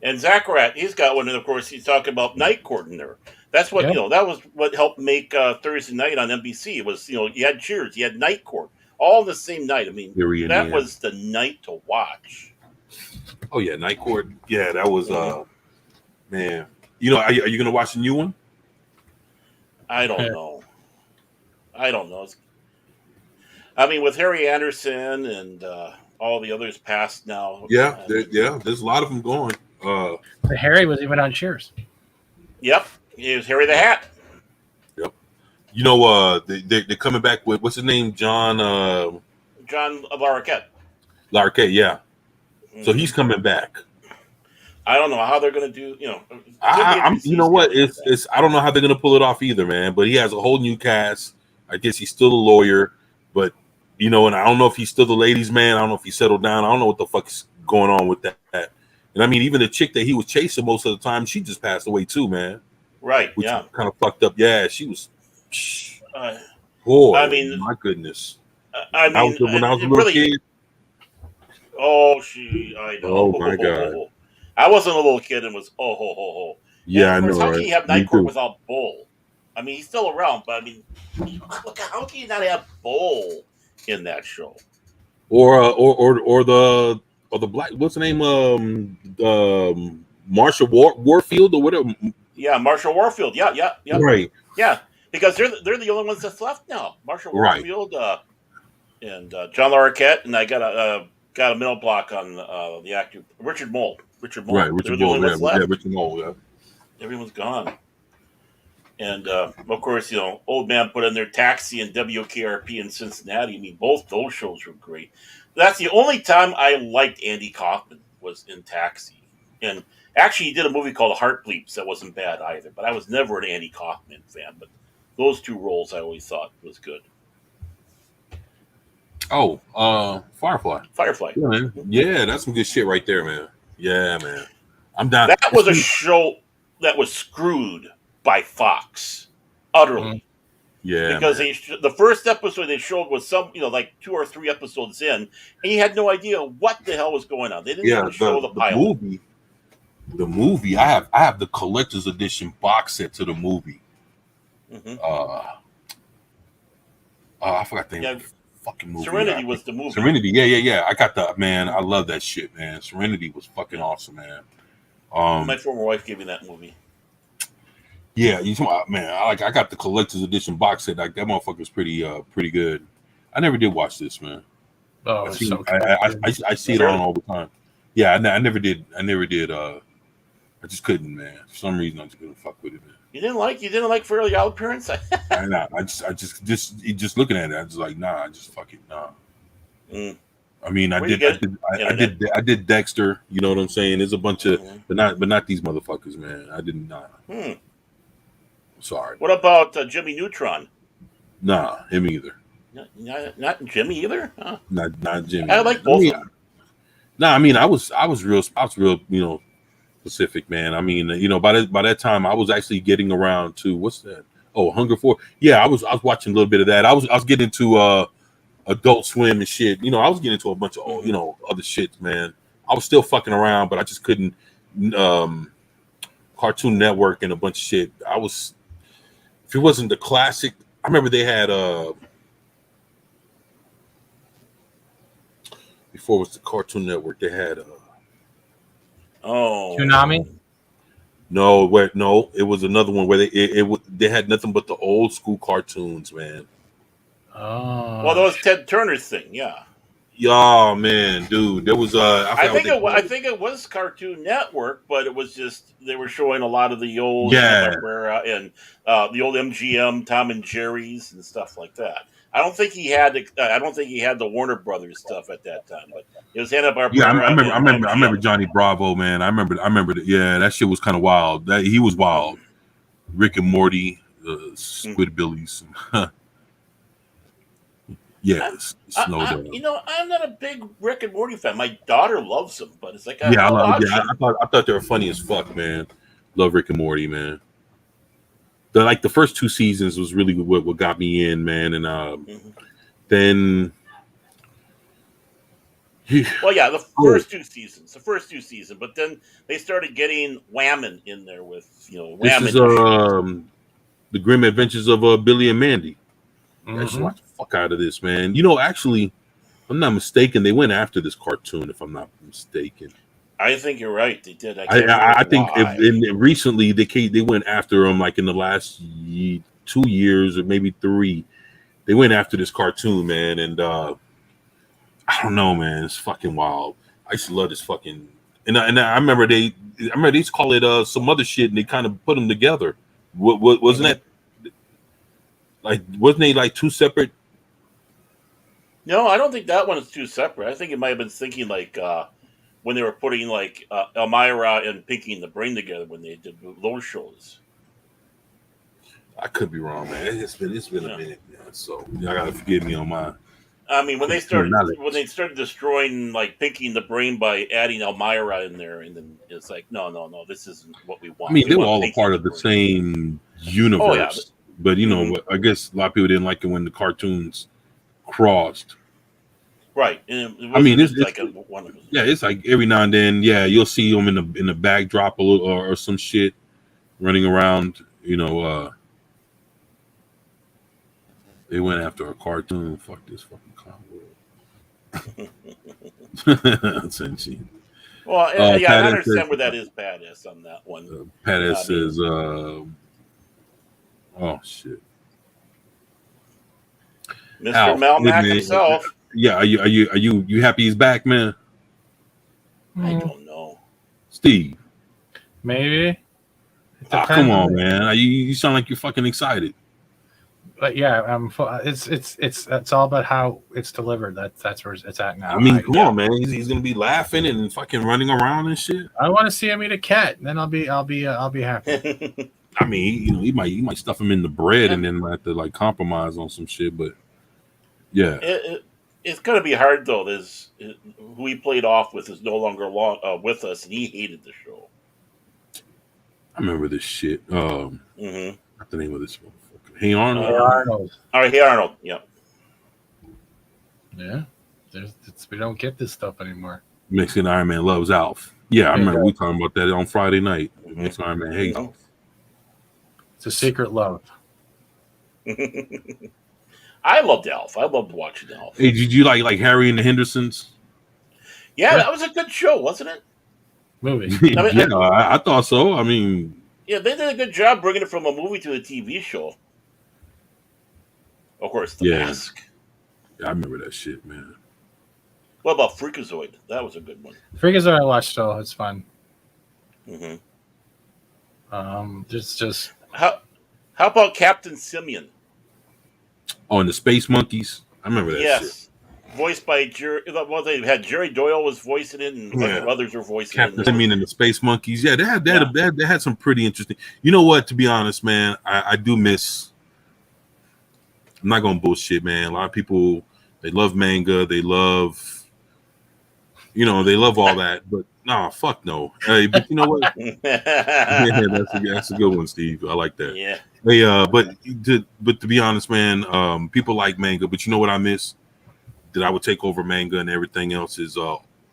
And Zacharat, he's got one, and of course he's talking about Night Court in there. That's what Yep. you know. That was what helped make Thursday night on NBC. It was you had Cheers, you had Night Court, all the same night. I mean, Theory in that the was the night to watch. Oh yeah, Night Court. Yeah, that was man. You know, are you gonna watch the new one? I don't Yeah. know. I mean, with Harry Anderson and all the others passed now. Yeah, there's a lot of them going. Harry was even on Cheers. Yep, it was Harry the Hat. You know, they're coming back with what's his name, John John Larroquette. Larroquette. Yeah, so he's coming back. I don't know how they're going to do. You know, You know what? It's I don't know how they're gonna pull it off either, man. But he has a whole new cast. I guess he's still a lawyer, but you know, and I don't know if he's still the ladies' man. I don't know if he settled down. I don't know what the fuck's going on with that. And I mean, even the chick that he was chasing most of the time, she just passed away too, man. right. Which Yeah. kind of fucked up. Yeah, she was. Uh, Boy, I mean, my goodness. I mean, When I was a it little really. kid. Oh, I know. Oh, my God. I wasn't a little kid and was ho. Yeah, I And of course, know. how Right? can you have Me Night Court too. without Bull? I mean, he's still around, but I mean, look, how can you not have Bull in that show? Or the black. What's the name? Marshall Warfield or whatever. Yeah, Marshall Warfield. Yeah. Right. Yeah, because they're the only ones that's left now. Marshall Right. Warfield and John Larroquette, and I got got a mental block on the actor Richard Mole. Richard Mole. Right, Richard Mole. Yeah, Richard Mole. Yeah. Everyone's gone. And of course, Old Man put in their Taxi and WKRP in Cincinnati. I mean, both those shows were great. That's the only time I liked Andy Kaufman was in Taxi. And actually, he did a movie called Heart Bleeps that wasn't bad either. But I was never an Andy Kaufman fan. But those two roles I always thought was good. Oh, Firefly. Yeah, man. Yeah, that's some good shit right there, man. Yeah, man. I'm down. That was a show that was screwed by Fox utterly. Yeah, because the first episode they showed was some, like 2 or 3 episodes in, and you had no idea what the hell was going on. They didn't even show the pilot. The movie. I have the collector's edition box set to the movie. Mm-hmm. I forgot the name of the fucking movie. Serenity was the movie. Serenity. Yeah. I got that, man. I love that shit, man. Serenity was fucking awesome, man. My former wife gave me that movie. Yeah, man. I got the collector's edition box set. Like that motherfucker's pretty good. I never did watch this, man. Oh, I see it on all the time. Yeah, I never did. I just couldn't, man. For some reason, I just couldn't fuck with it, man. You didn't like Fairly Odd Parents? I just looking at it, I was like, nah. I just fucking nah. I mean, I did Dexter. You know what I'm saying? There's a bunch of, but not these motherfuckers, man. I didn't. Nah. Sorry. What about Jimmy Neutron? Nah, him either. Not Jimmy either. Huh? Not Jimmy. I like both of them. Nah, I mean, I was real, specific, man. I mean, by that time, I was actually getting around to what's that? Oh, Hunger Force. Yeah, I was watching a little bit of that. I was getting into Adult Swim and shit. I was getting into a bunch of other shit, man. I was still fucking around, but I just couldn't. Cartoon Network and a bunch of shit. If it wasn't the classic, I remember they had before it was the Cartoon Network, they had Toonami? No, it was another one where they had nothing but the old school cartoons, man. Oh, well, that was Ted Turner's thing, yeah. Yeah, man, dude, there was I think it was Cartoon Network, but it was just they were showing a lot of the old Barbera and the old MGM, Tom and Jerry's, and stuff like that. I don't think he had the Warner Brothers stuff at that time, but it was Hanna-Barbera. Yeah, I remember Johnny Bravo, man. I remember that. Yeah, that shit was kind of wild. He was wild. Rick and Morty, Squidbillies. Yes, I'm not a big Rick and Morty fan. My daughter loves them, but it's like I thought they were funny as fuck, man. Love Rick and Morty, man. The first 2 seasons was really what got me in, man, and then. Well, yeah, the first two seasons, but then they started getting Whammon in there with Whammon. This is the Grim Adventures of Billy and Mandy. I just watched the fuck out of this, man. Actually, if I'm not mistaken, they went after this cartoon. If I'm not mistaken, I think you're right. They did. I think recently they went after him, like in the last 2 years or maybe 3. They went after this cartoon, man, and I don't know, man. It's fucking wild. I used to love this fucking. And I remember they used to call it some other shit, and they kind of put them together. What wasn't that? Like, wasn't they like 2 separate? No, I don't think that one is 2 separate. I think it might have been thinking like when they were putting like Elmira and Pinky and the Brain together when they did those shows. I could be wrong, man. It's been a minute, man. So y'all gotta forgive me on my. I mean, when they started destroying like Pinky and the Brain by adding Elmira in there, and then it's like, no, this isn't what we want. I mean, they were all a part of the same universe. Oh, yeah. But I guess a lot of people didn't like it when the cartoons crossed. Right. I mean, it's like one of them. Yeah, it's like every now and then, you'll see them in the backdrop or some shit running around. They went after a cartoon. Fuck this fucking clown. Senshi. Well, I understand where that is badass on that one. Badass says. Oh shit! Mr. Malmac himself. Yeah, are you happy he's back, man? I don't know. Steve. Maybe. It Come depends on, man. You sound like you're fucking excited. But yeah, it's all about how it's delivered. That's where it's at now. I mean, come on, man. He's gonna be laughing and fucking running around and shit. I want to see him eat a cat, and then I'll be happy. I mean, he might stuff him in the bread and then have to like compromise on some shit. But yeah, it's gonna be hard though. Who he played off with is no longer with us, and he hated the show. I remember this shit. What's the name of this motherfucker? Hey Arnold. All right, Hey Arnold. Yeah. Yeah. We don't get this stuff anymore. Mexican Iron Man loves Alf. Yeah, I remember we talking about that on Friday night. Mexican Iron Man hates Alf. It's a secret love. I loved Alf. I loved watching Alf. Hey, did you like Harry and the Hendersons? Yeah, that was a good show, wasn't it? Movie. I thought so. I mean, yeah, they did a good job bringing it from a movie to a TV show. Of course, The Mask. Yeah, I remember that shit, man. What about Freakazoid? That was a good one. Freakazoid I watched though. It's fun. Mm-hmm. Just how about Captain Simeon? Oh, and the Space Monkeys. I remember that shit. Voiced by Jerry. Well, they had Jerry Doyle was voicing it, and others were voicing Captain it. Simeon and the Space Monkeys. Yeah, they had some pretty interesting. You know what? To be honest, man, I do miss. I'm not gonna bullshit, man. A lot of people they love manga, they love, they love all that. But nah, fuck no. Hey, but you know what? Yeah, that's a good one, Steve. I like that. Yeah. Hey, but to be honest, man, people like manga, but you know what I miss? That I would take over manga and everything else is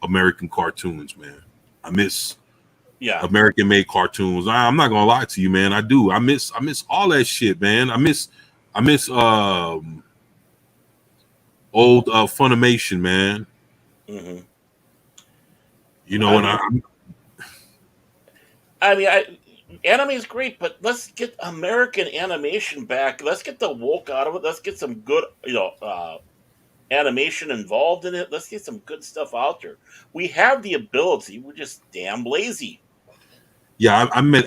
American cartoons, man. I miss American made cartoons. I'm not gonna lie to you, man. I do. I miss all that shit, man. I miss old Funimation, man. Mm-hmm. Anime is great, but let's get American animation back. Let's get the woke out of it. Let's get some good, animation involved in it. Let's get some good stuff out there. We have the ability. We're just damn lazy. Yeah, I met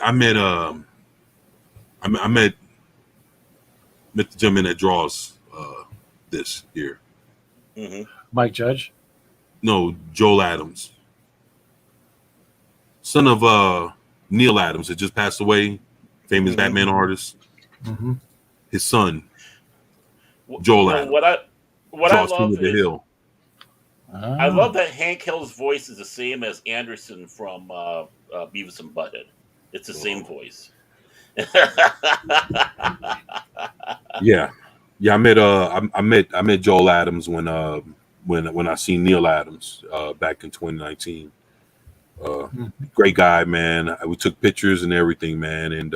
the gentleman that draws this here. Mm-hmm. Mike Judge? No, Joel Adams, son of Neil Adams, that just passed away, famous Batman artist. Mm-hmm. His son, Joel Adams. What I love is the Hill. I love that Hank Hill's voice is the same as Anderson from Beavis and Butthead. It's the same voice. Yeah. I met Joel Adams when I seen Neil Adams back in 2019. Great guy, man. We took pictures and everything, man, and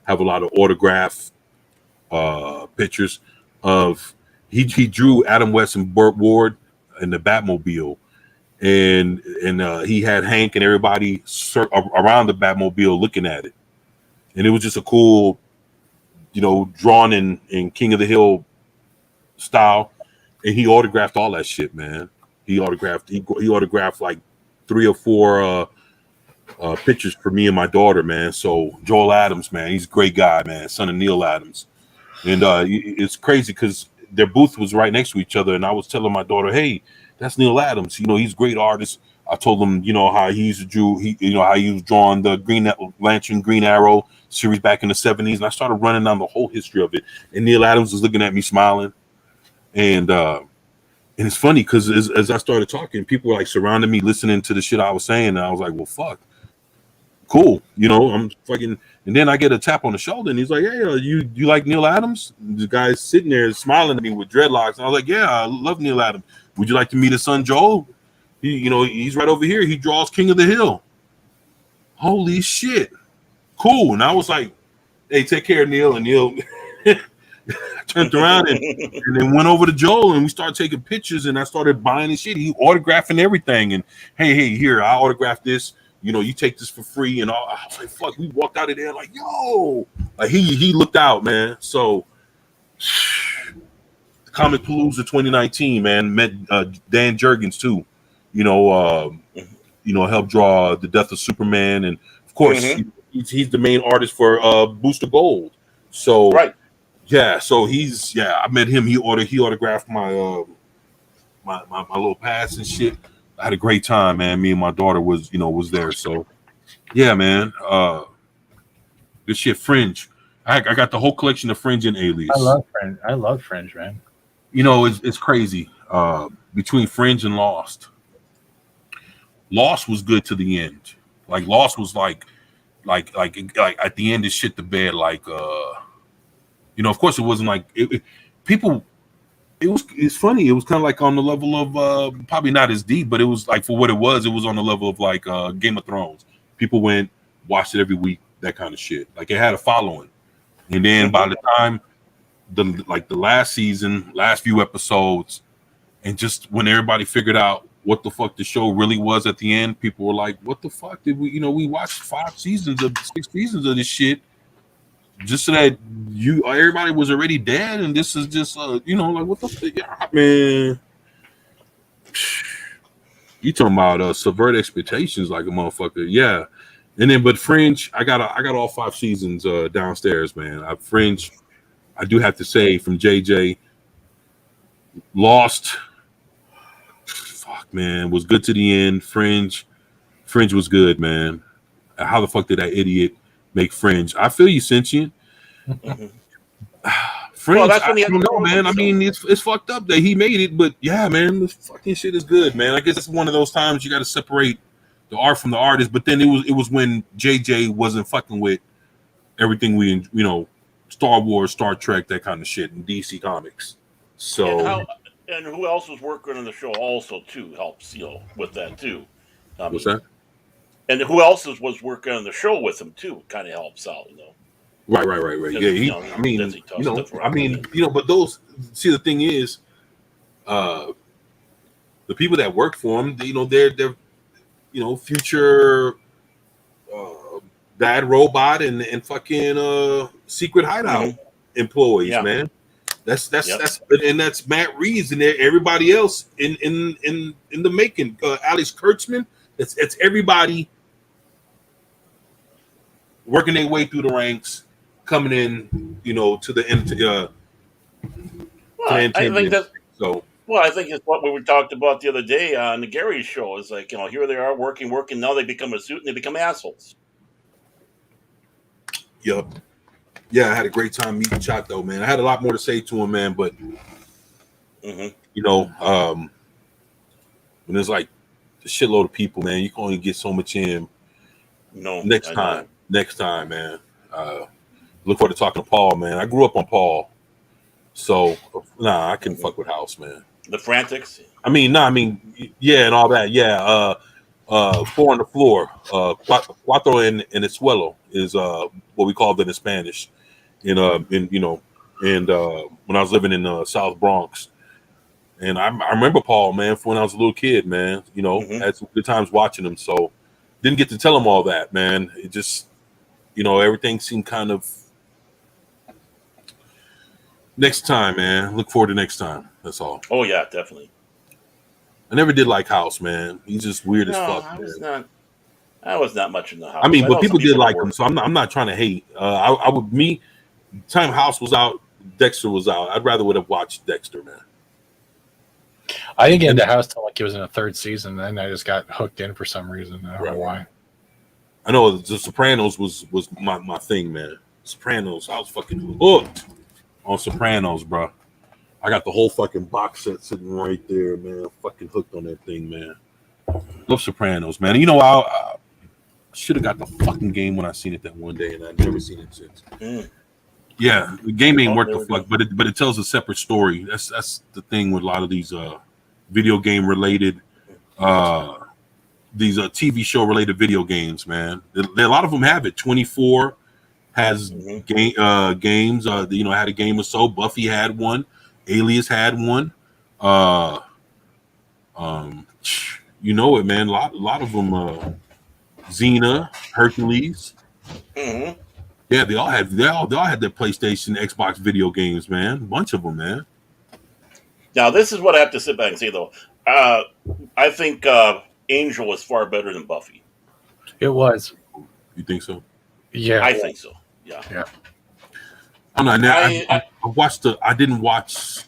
have a lot of autograph pictures of. He drew Adam West and Burt Ward in the Batmobile, and he had Hank and everybody around the Batmobile looking at it, and it was just a cool, drawn in King of the Hill style, and he autographed all that shit, man. He autographed like 3 or 4 pictures for me and my daughter, man. So Joel Adams, man, he's a great guy, man, son of Neil Adams, and it's crazy because their booth was right next to each other, and I was telling my daughter, "Hey, that's Neil Adams. He's a great artist." I told him, how he used to draw, how he was drawing the Green Lantern, Green Arrow series back in the 70s, and I started running down the whole history of it. And Neil Adams was looking at me, smiling, and it's funny because as I started talking, people were like surrounding me, listening to the shit I was saying, and I was like, "Well, fuck, cool," I'm fucking. And then I get a tap on the shoulder, and he's like, "Hey, you like Neil Adams?" And the guy's sitting there smiling at me with dreadlocks, and I was like, "Yeah, I love Neil Adams. Would you like to meet his son Joel? He's right over here. He draws King of the Hill." Holy shit, cool. And I was like, "Hey, take care, Neil." And Neil turned around and then went over to Joel, and we started taking pictures, and I started buying his shit. He autographing everything, and hey, here, I autographed this. You take this for free, and all. I was like, fuck. We walked out of there like, yo, like he looked out, man. So Comic Palooza 2019, man. Met Dan Jurgens too. Helped draw the Death of Superman, and of course he's the main artist for Booster Gold. So Right. yeah, so I met him. He autographed my my little pass and shit. I had a great time, man. Me and my daughter was there. So yeah, man. This shit, Fringe. I got the whole collection of Fringe and Alias. I love Fringe, man. It's crazy. Between Fringe and Lost. Lost was good to the end. Like Lost was like at the end it shit the bed. Of course it wasn't like people. It's funny. It was kind of like on the level of probably not as deep, but it was like for what it was on the level of like Game of Thrones. People went watched it every week, that kind of shit. Like it had a following, and then by the time the last season, last few episodes, and just when everybody figured out what the fuck the show really was at the end, people were like, "What the fuck did we? We watched 6 seasons of this shit." Just so that everybody was already dead, and this is just like what the fuck, yeah, man. You talking about subvert expectations like a motherfucker, yeah. And then, but Fringe, I got all 5 seasons downstairs, man. Fringe, I do have to say, from JJ, Lost, fuck, man, was good to the end. Fringe was good, man. How the fuck did that idiot make Fringe? I feel you, Sentient. Fringe, well, that's when I don't know, man. I mean, it's fucked up that he made it, but yeah, man, this fucking shit is good, man. I guess it's one of those times you got to separate the art from the artist. But then it was when JJ wasn't fucking with everything Star Wars, Star Trek, that kind of shit, and DC Comics. So and who else was working on the show also too helps with that too. What's that? And who else was working on the show with him too kind of helps out, Right. Yeah, but those. See, the thing is, the people that work for him, they're future Bad Robot and fucking Secret Hideout employees, man. That's Matt Reeves and everybody else in the making. Alex Kurtzman. It's everybody working their way through the ranks, coming in, to the end. I think that's so. Well, I think it's what we talked about the other day on the Gary show. Is like, here they are working. Now they become a suit and they become assholes. Yep. Yeah, I had a great time meeting Chato, man. I had a lot more to say to him, man, but when there's like a shitload of people, man, you can only get so much in. No, next time, man. Look forward to talking to Paul, man. I grew up on Paul, so I couldn't fuck with House, man. The Frantics. Yeah, and all that. Yeah, 4 on the floor. Cuatro en el suelo is what we called it in Spanish. When I was living in South Bronx, and I remember Paul, man, from when I was a little kid, man. Had some good times watching him. So didn't get to tell him all that, man. It just, everything seemed kind of. Next time, man. Look forward to next time. That's all. Oh yeah, definitely. I never did like House, man. He's just weird as fuck. I was not much in the House. But people did like him, so I'm not trying to hate. Time House was out, Dexter was out. I'd rather would have watched Dexter, man. I didn't get into House till like it was in the 3rd season, and I just got hooked in for some reason. I don't know why. I know The Sopranos was my thing, man. Sopranos, I was fucking hooked on Sopranos, bro. I got the whole fucking box set sitting right there, man. Fucking hooked on that thing, man. Love Sopranos, man. I should have got the fucking game when I seen it that one day, and I've never seen it since. Yeah, the game ain't worth the fuck, but it tells a separate story. That's the thing with a lot of these video game related, these TV show related video games, man. A lot of them have it. 24 has games. Had a game or so. Buffy had one. Alias had one. You know it, man. A lot of them. Xena, Hercules. Yeah, they all had their PlayStation, Xbox video games, man. A bunch of them, man. Now, this is what I have to sit back and say, though. I think Angel is far better than Buffy. It was. You think so? Yeah. I think so. Yeah. I don't know. I watched I didn't watch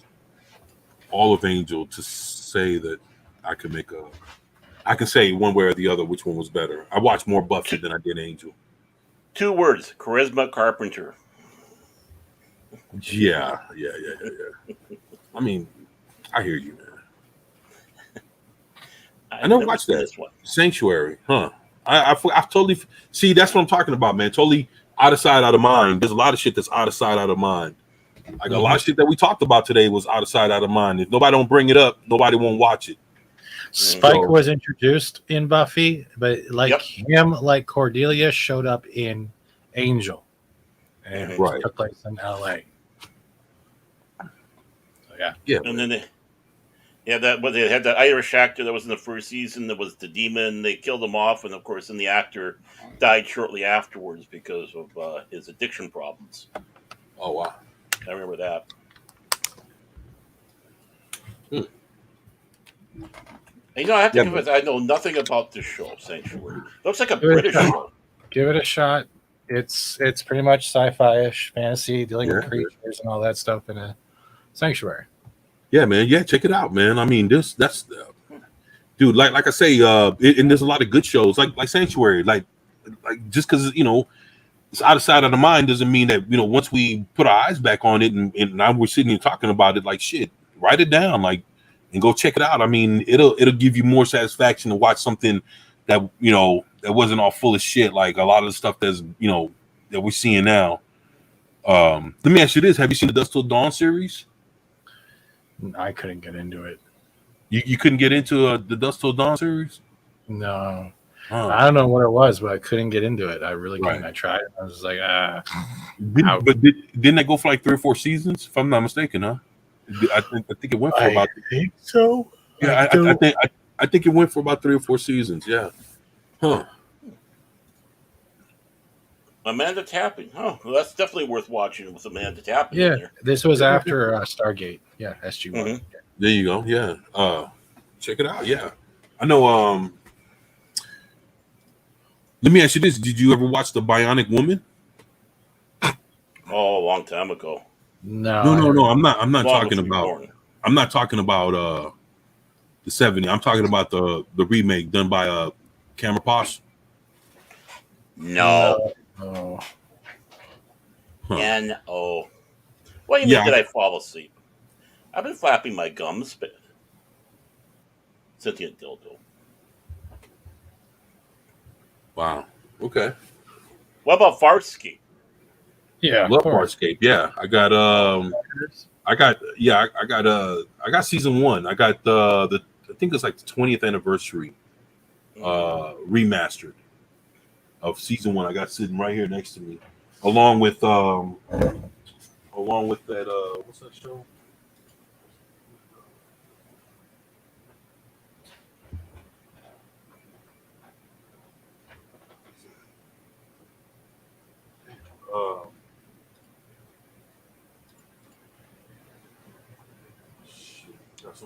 all of Angel to say that I can say one way or the other which one was better. I watched more Buffy than I did Angel. 2 words: Charisma Carpenter. Yeah. I mean, I hear you, man. I never watched that. This one. Sanctuary, huh? I totally see. That's what I'm talking about, man. Totally out of sight, out of mind. There's a lot of shit that's out of sight, out of mind. Like a lot of shit that we talked about today was out of sight, out of mind. If nobody don't bring it up, nobody won't watch it. Spike was introduced in Buffy, but him, like Cordelia, showed up in Angel, and it took place in L.A. So, yeah. And then they had that Irish actor that was in the first season. That was the demon. They killed him off, and of course, then the actor died shortly afterwards because of his addiction problems. Oh wow! I remember that. And, I have to confess, I know nothing about this show, Sanctuary. Looks like a British show. Give it a shot. It's pretty much sci-fi-ish fantasy, dealing with creatures and all that stuff in a sanctuary. Yeah, man. Yeah, check it out, man. I mean, that's dude. Like I say, and there's a lot of good shows, like Sanctuary. Like just because it's out of sight, out of mind doesn't mean that once we put our eyes back on it and now we're sitting here talking about it, like shit, write it down, and go check it out. I mean, it'll give you more satisfaction to watch something that that wasn't all full of shit like a lot of the stuff that's that we're seeing now. Let me ask you this: have you seen the Dusk Till Dawn series? I couldn't get into it. You couldn't get into the Dusk Till Dawn series? No. Huh. I don't know what it was, but I couldn't get into it. I really couldn't. I tried. I was like, Didn't that go for like 3 or 4 seasons, if I'm not mistaken, huh? I think it went for about. I think so. Yeah, I think it went for about 3 or 4 seasons. Yeah. Huh. Amanda Tapping. Oh, well, that's definitely worth watching with Amanda Tapping. Yeah, in there. this was after Stargate. Yeah, SG1. Mm-hmm. There you go. Yeah. Check it out. Yeah. I know. Let me ask you this: did you ever watch The Bionic Woman? Oh, a long time ago. No. I'm not talking about. I'm not talking about the 70s. I'm talking about the remake done by Cameron Posh. No. Oh. Huh. N-O. What do you mean did I fall asleep? I've been flapping my gums, but Cynthia Dildo. Wow. Okay. What about Farscape? Yeah. Love Farscape. Yeah. I got season 1. I got I think it's like the 20th anniversary remastered of season 1. I got sitting right here next to me, along with that what's that show?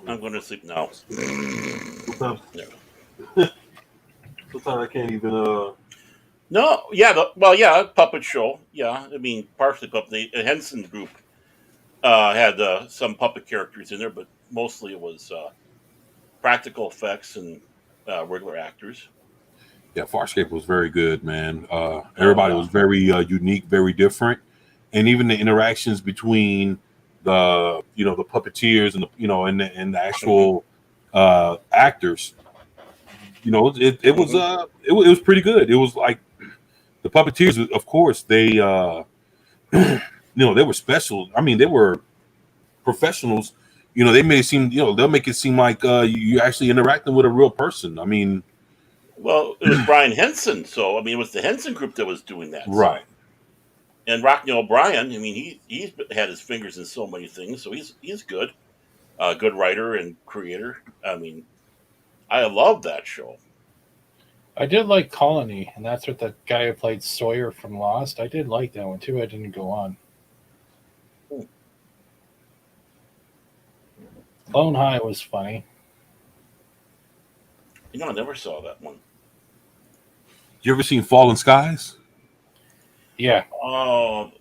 I'm going to sleep now. Sometimes I can't even. No, yeah, puppet show. Yeah, I mean, partially puppet. The Henson group had some puppet characters in there, but mostly it was practical effects and regular actors. Yeah, Farscape was very good, man. Everybody was very unique, very different, and even the interactions between the the puppeteers and the actual actors. It was pretty good. It was like the puppeteers, of course, they they were special. I mean, they were professionals. They made it seem they'll make it seem like you're actually interacting with a real person. I mean, well, it was Brian Henson, so I mean, it was the Henson group that was doing that, right? So. And Rockney O'Brien, I mean, he's had his fingers in so many things, so he's good, good writer and creator. I mean, I love that show. I did like Colony, and that's what the guy who played Sawyer from Lost. I did like that one too. I didn't go on. Clone High was funny. I never saw that one. You ever seen Fallen Skies? Yeah. Oh,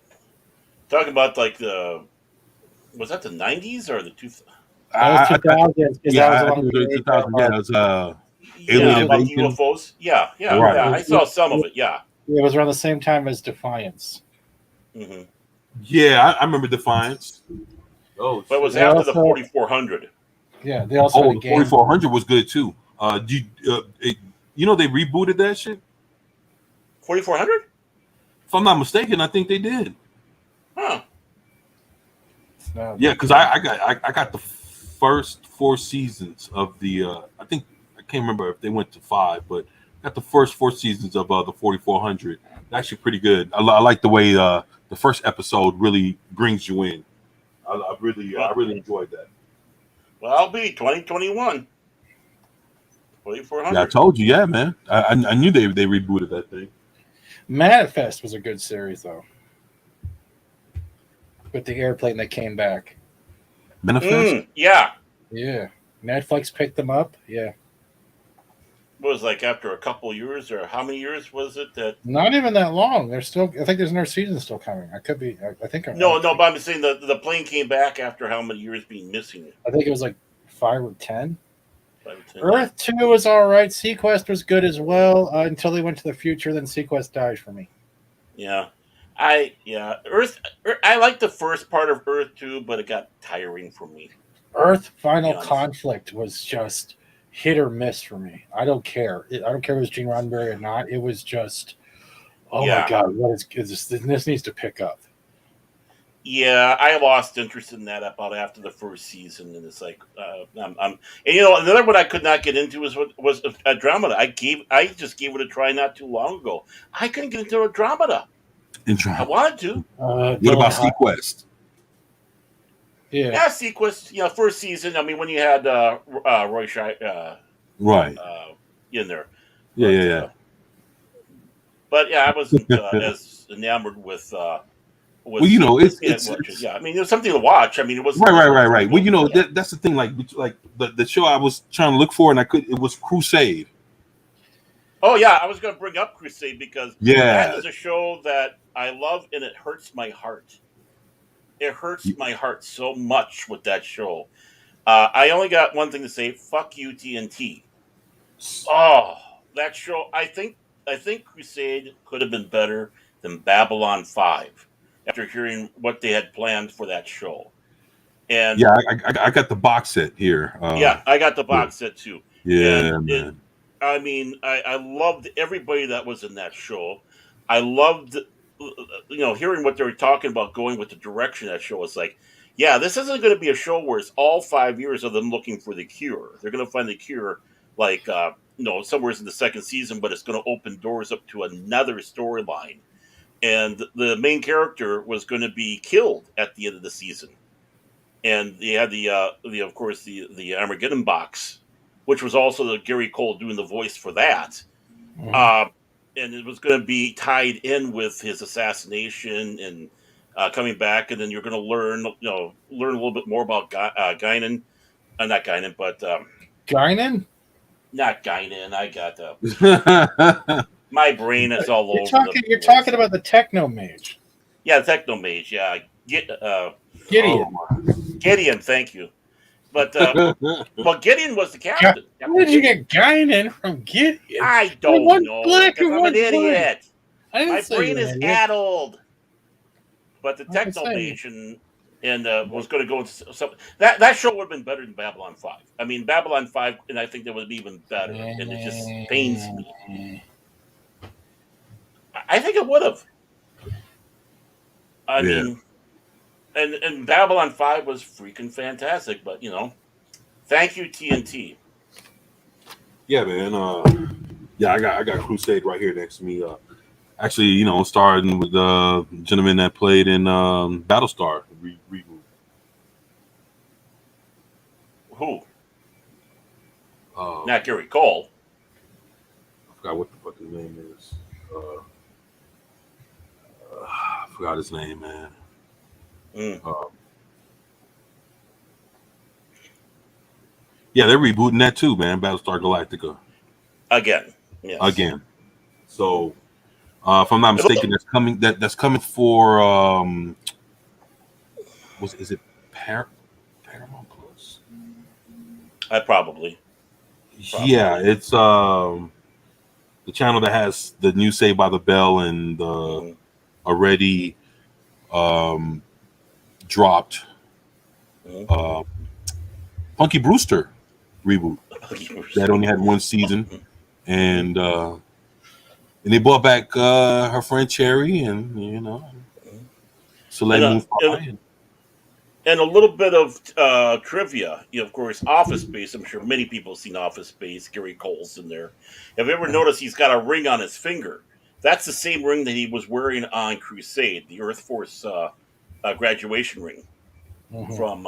talking about like was that the 90s or the 2000s? That was 2000. Yeah, I think it was 2000. Yeah, it was Yeah, Alien about the Invasion. UFOs. Yeah, Right. I saw some of it. Yeah. It was around the same time as Defiance. Hmm. Yeah, I remember Defiance. Oh, But it was They after the also- 4400. Yeah, they also had a the game. 4400 was good too. You know they rebooted that shit. 4400? If I'm not mistaken, I think they did. Huh. No, Yeah, because I got the first 4 seasons of the. I think I can't remember if they went to 5, but got the first 4 seasons of the 4400. Actually, pretty good. I like the way the first episode really brings you in. I really enjoyed that. Well, I'll be 2021. 4400. Yeah, I told you. Yeah, man. I knew they rebooted that thing. Manifest was a good series though. With the airplane that came back. Manifest. Yeah. Yeah. Netflix picked them up. Yeah. It was like after a couple years, or how many years was it that? Not even that long. There's still. I think there's another season still coming. I could be. I think. No, but I'm saying the plane came back after how many years being missing? I think it was like 5 or 10. 5 or 10. Earth 2 was all right. Sequest was good as well until they went to the future. Then Sequest died for me. Yeah. Earth. I liked the first part of Earth 2, but it got tiring for me. Earth Final Yeah. Conflict was just hit or miss for me. I don't care. I don't care if it was Gene Roddenberry or not. It was just, oh Yeah. my god, what is this? This needs to pick up. Yeah, I lost interest in that about after the first season, and it's like, and another one I could not get into was Andromeda. I just gave it a try not too long ago. I couldn't get into Andromeda. I wanted to. What about Sequest? Yeah. Yeah, Sequest. First season. I mean, when you had Roy Scheider Right. in there. Yeah. But yeah, I wasn't as enamored with. Well, it's yeah. I mean, it was something to watch. I mean, it was right. Well, that's the thing. Like the show I was trying to look for, and it was Crusade. Oh yeah, I was going to bring up Crusade because Yeah. that is a show that I love, and it hurts my heart. It hurts my heart so much with that show. I only got one thing to say: fuck you, TNT. Oh, that show! I think Crusade could have been better than Babylon 5. After hearing what they had planned for that show, and Yeah, I got the box set here. yeah, I got the box set too. Yeah, And man. I mean, I loved everybody that was in that show. I loved, hearing what they were talking about going with the direction of that show. It's like, yeah, this isn't going to be a show where it's all 5 years of them looking for the cure. They're going to find the cure, like, somewhere in the second season, but it's going to open doors up to another storyline. And the main character was going to be killed at the end of the season. And they had the Armageddon box, which was also the Gary Cole doing the voice for that. Mhm. And it was going to be tied in with his assassination and coming back. And then you're going to learn a little bit more about Guinan. Not Guinan, but Guinan? not Guinan. I got my brain is all over. You're talking about the Techno Mage. Yeah, the Techno Mage. Yeah, Gideon. Gideon. Thank you. But well, Gideon was the captain. Where did you get Guinan from Gideon? I don't One know. black because and I'm one an idiot. I didn't My say brain you is were an idiot. addled. But the I'm Techno saying- Mage and was going to go into some that show would have been better than Babylon 5. I mean, Babylon 5, and I think that would be even better. And it just pains me. I think it would have. I mean, and Babylon 5 was freaking fantastic, but thank you, TNT. Yeah, man. I got Crusade right here next to me. Actually, starting with the gentleman that played in Battlestar reboot. Who? I Not Gary Cole. forgot what the fuck his name is. I forgot his name, man. Mm. Yeah, they're rebooting that too, man. Battlestar Galactica again. Yes. again. So, if I'm not mistaken, that's coming. That's coming for is it Paramount Plus? Probably. Yeah, it's the channel that has the new Saved by the Bell and already dropped Punky Brewster reboot that only had one season, and they brought back her friend Cherry, and Soleil Moon. And a little bit of trivia. Of course, Office Space. I'm sure many people have seen Office Space. Gary Cole's in there. Have you ever noticed he's got a ring on his finger? That's the same ring that he was wearing on Crusade, the Earth Force graduation ring from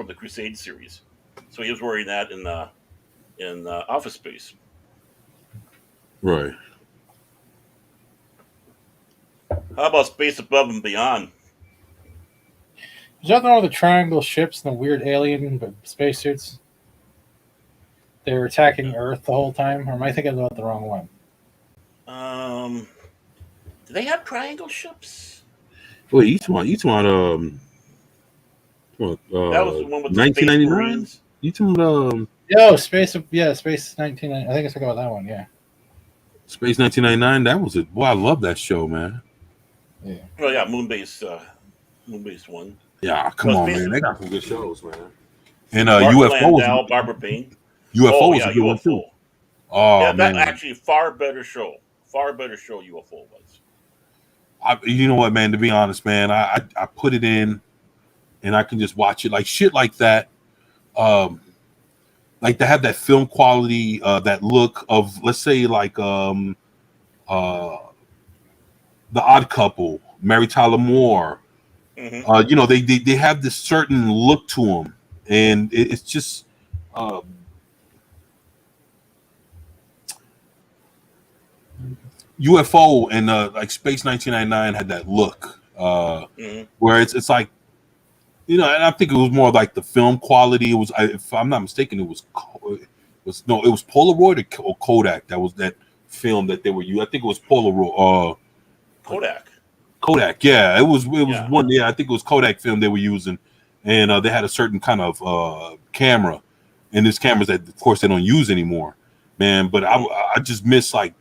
the Crusade series. So he was wearing that in Office Space. Right. How about Space Above and Beyond? Is that all the triangle ships and the weird alien spacesuits? They were attacking Earth the whole time, or am I thinking about the wrong one? Do they have triangle ships? Wait, each one. That was the one with the 1999. You talking about Space 19. I think I talking about that one. Yeah. Space 1999? That was it. Boy, I love that show, man. Yeah. Oh yeah, Moonbase one. Yeah, come on, man. They got some good shows, man. And Mark UFO Landau, Barbara Payne. UFO was a good one too. Oh yeah, man, that actually far better show. Far better show UFO was. You know what, man? To be honest, man, I put it in, and I can just watch it like shit like that. Like to have that film quality, that look of, let's say, like The Odd Couple, Mary Tyler Moore. Mm-hmm. They have this certain look to them, and it's just UFO and like Space 1999 had that look where it's like, and I think it was more like the film quality. It was, if I'm not mistaken, it was Polaroid or Kodak. That was that film that they were using. I think it was Polaroid. Kodak, yeah, it was one. Yeah, I think it was Kodak film they were using, and they had a certain kind of camera, and this cameras that, of course, they don't use anymore, man. But I just miss, like,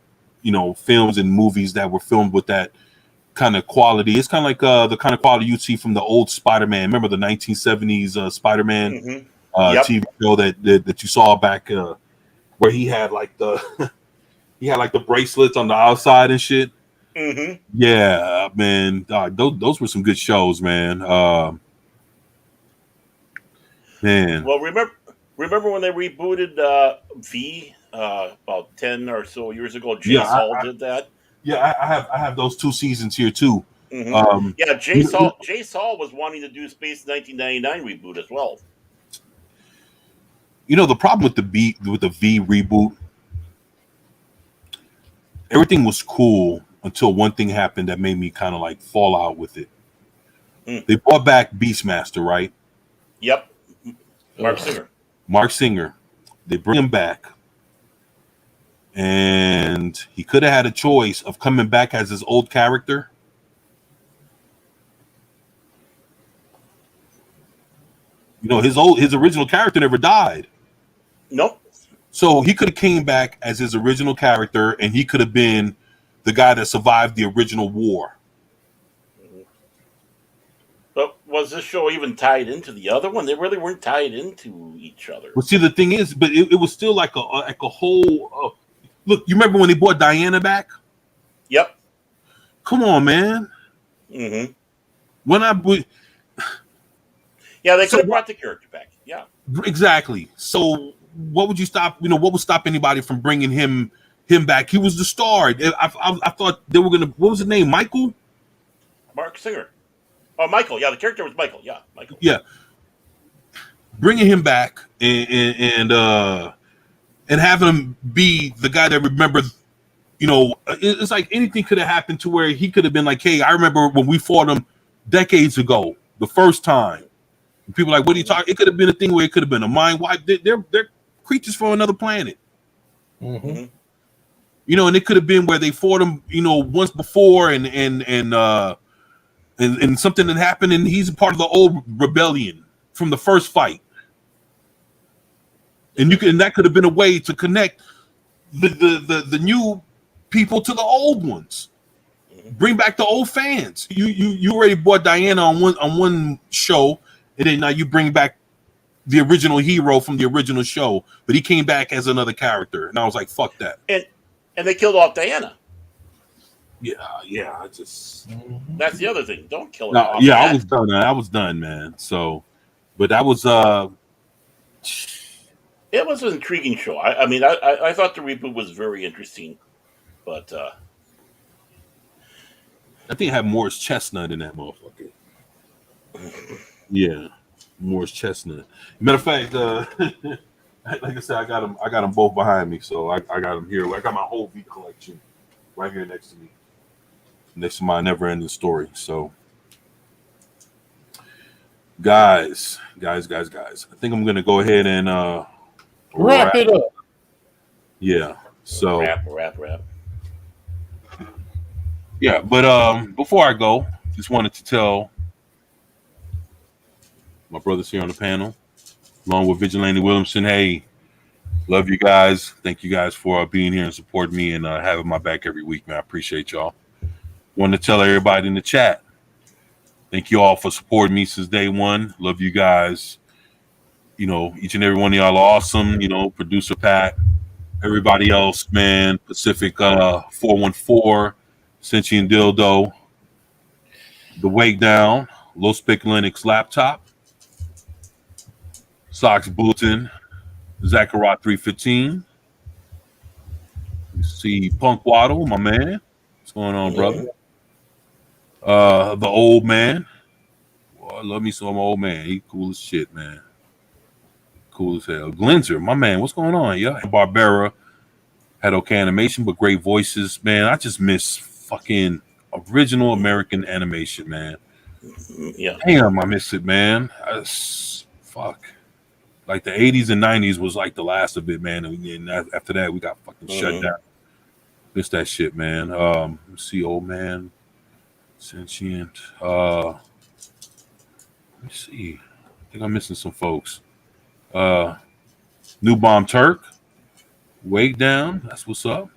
films and movies that were filmed with that kind of quality. It's kind of like the kind of quality you'd see from the old Spider-Man. Remember the 1970s Spider-Man TV show that you saw back where he had like the the bracelets on the outside and shit. Mm-hmm. Yeah, man, those were some good shows, man. Man. Well, remember when they rebooted V about 10 or so years ago? Jace Hall did that. Yeah, I have those 2 seasons here too. Mm-hmm. Jace Hall was wanting to do Space 1999 reboot as well. The problem with the V reboot, everything was cool until one thing happened that made me kind of like fall out with it. They brought back Beastmaster, right? Yep. Mark Singer. They bring him back, and he could have had a choice of coming back as his old character, his original character never died. Nope. So he could have came back as his original character, and he could have been the guy that survived the original war. But was this show even tied into the other one? They really weren't tied into each other. Well, see, the thing is, but it was still like a whole. Look, you remember when they brought Diana back? Yep. Come on, man. Mm-hmm. Yeah, they could have brought the character back. Yeah. Exactly. So what would you stop? What would stop anybody from bringing him back? He was the star. I thought they were gonna. What was his name? Michael. Mark Singer. Oh, Michael. Yeah, the character was Michael. Yeah, Michael. Yeah. Bringing him back and having him be the guy that remembered. It's like anything could have happened to where he could have been like, "Hey, I remember when we fought him decades ago, the first time." And people are like, "What are you talking?" It could have been a thing where it could have been a mind wipe. They're creatures from another planet. Mm-hmm. You know, and it could have been where they fought him, you know, once before, and something that happened, and he's a part of the old rebellion from the first fight. And that could have been a way to connect the new people to the old ones. Bring back the old fans. You already bought Diana on one show, and then now you bring back the original hero from the original show, but he came back as another character, and I was like, fuck that. And they killed off Diana. Yeah, I just. That's the other thing. Don't kill her. No, off. yeah, I was done, man. So, but that was It was an intriguing show. I mean, I thought the reboot was very interesting, but I think it had Morris Chestnut in that motherfucker. Yeah, Morris Chestnut. Matter of fact, like I said, I got them both behind me, so I got them here. I got my whole V collection right here next to me, next to my never-ending story. So, guys, I think I'm gonna go ahead and Wrap it up. Yeah. So wrap. yeah, but before I go, just wanted to tell my brothers here on the panel, along with Vigilante Williamson, hey, love you guys. Thank you guys for being here and supporting me and having my back every week, man. I appreciate y'all. Want to tell everybody in the chat, thank you all for supporting me since day one. Love you guys. You know, each and every one of y'all are awesome. You know, producer Pat, everybody else, man. Pacific 414, Sentient Dildo, The Wake Down, Low Spic Linux Laptop, Sox Bulletin, Zachariah 315. You see Punk Waddle, my man. What's going on, brother? The Old Man. Well, I love me some old man. He cool as shit, man. Cool as hell. Glenzer, my man. What's going on? Yeah. Barbera had okay animation, but great voices, man. I just miss fucking original American animation, man. Yeah. Damn, I miss it, man. Fuck. Like the 80s and 90s was like the last of it, man. And after that, we got fucking shut down. Miss that shit, man. Let's see, Old Man, Sentient. Let me see. I think I'm missing some folks. New Bomb Turk. Wake Down. That's what's up.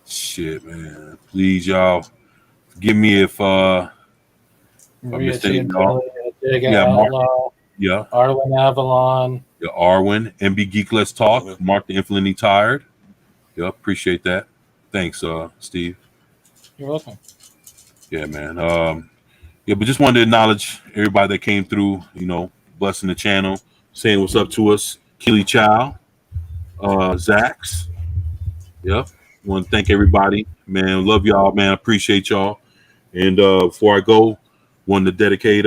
Shit, man. Please, y'all, forgive me if Maria mistaken, Outlaw, yeah. Arwen Avalon. Yeah, Arwen, MB Geek Let's Talk, Mark the Infinitely Tired. Yeah, appreciate that. Thanks, Steve. You're welcome. Yeah, man. Yeah, but just wanted to acknowledge everybody that came through, you know, blessing the channel, saying what's up to us. Keely Chow, Zax. Yep. Want to thank everybody. Man, love y'all, man. Appreciate y'all. And before I go, wanted to dedicate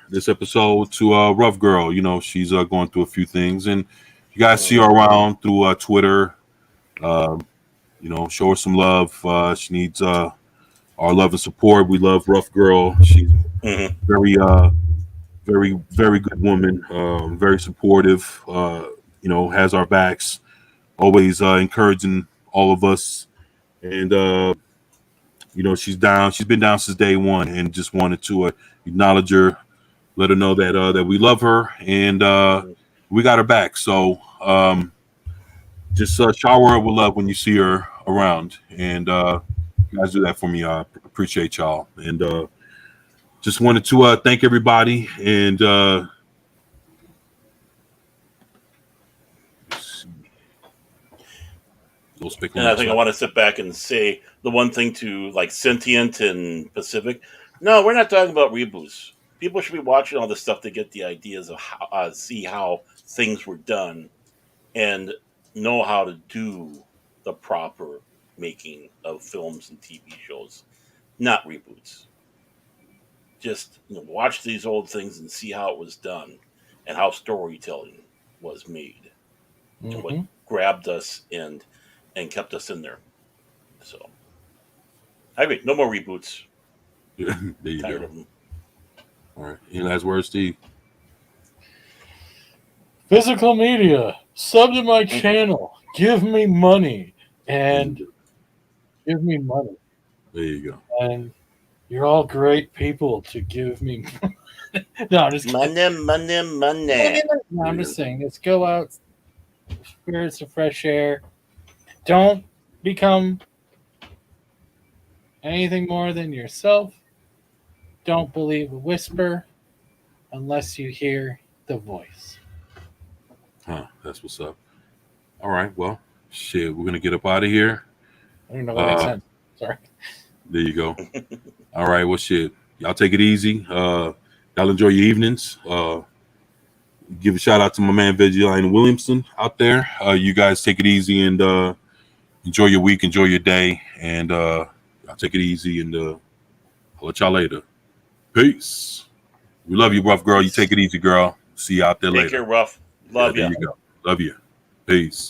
this episode to Rough Girl. You know, she's going through a few things. And you guys see her around through Twitter. You know, show her some love. She needs our love and support. We love Rough Girl. She's very, very good woman. Very supportive. You know, has our backs. Always encouraging all of us. And you know, she's down. She's been down since day one, and just wanted to acknowledge her, let her know that that we love her, and we got her back. So just shower her with love when you see her around, and you guys do that for me. I appreciate y'all, and just wanted to thank everybody, and and I think I want to sit back and say the one thing to like Sentient and Pacific. No, we're not talking about reboots. People should be watching all this stuff to get the ideas of how see how things were done and know how to do the proper making of films and TV shows, not reboots. Just watch these old things and see how it was done and how storytelling was made and what grabbed us and kept us in there. So I agree. No more reboots. There you Tired go. of them. All right. Any last words, Steve? Physical media, sub to my channel, give me money, and give me money. There you go. And you're all great people to give me money. No, I'm just kidding. Money. No, I'm just saying, let's go out, spirits of fresh air. Don't become anything more than yourself. Don't believe a whisper unless you hear the voice. Huh, that's what's up. All right, well, shit, we're gonna get up out of here. I don't know what makes sense. Sorry. There you go. All right, well, shit, y'all take it easy. Y'all enjoy your evenings. Give a shout out to my man Vigilante Williamson out there. You guys take it easy and enjoy your week, enjoy your day, and y'all take it easy. And I'll let y'all later. Peace. We love you, rough girl. You take it easy, girl. See you out there later. Take care, Ruff. Love There you. you go. Love you. Peace.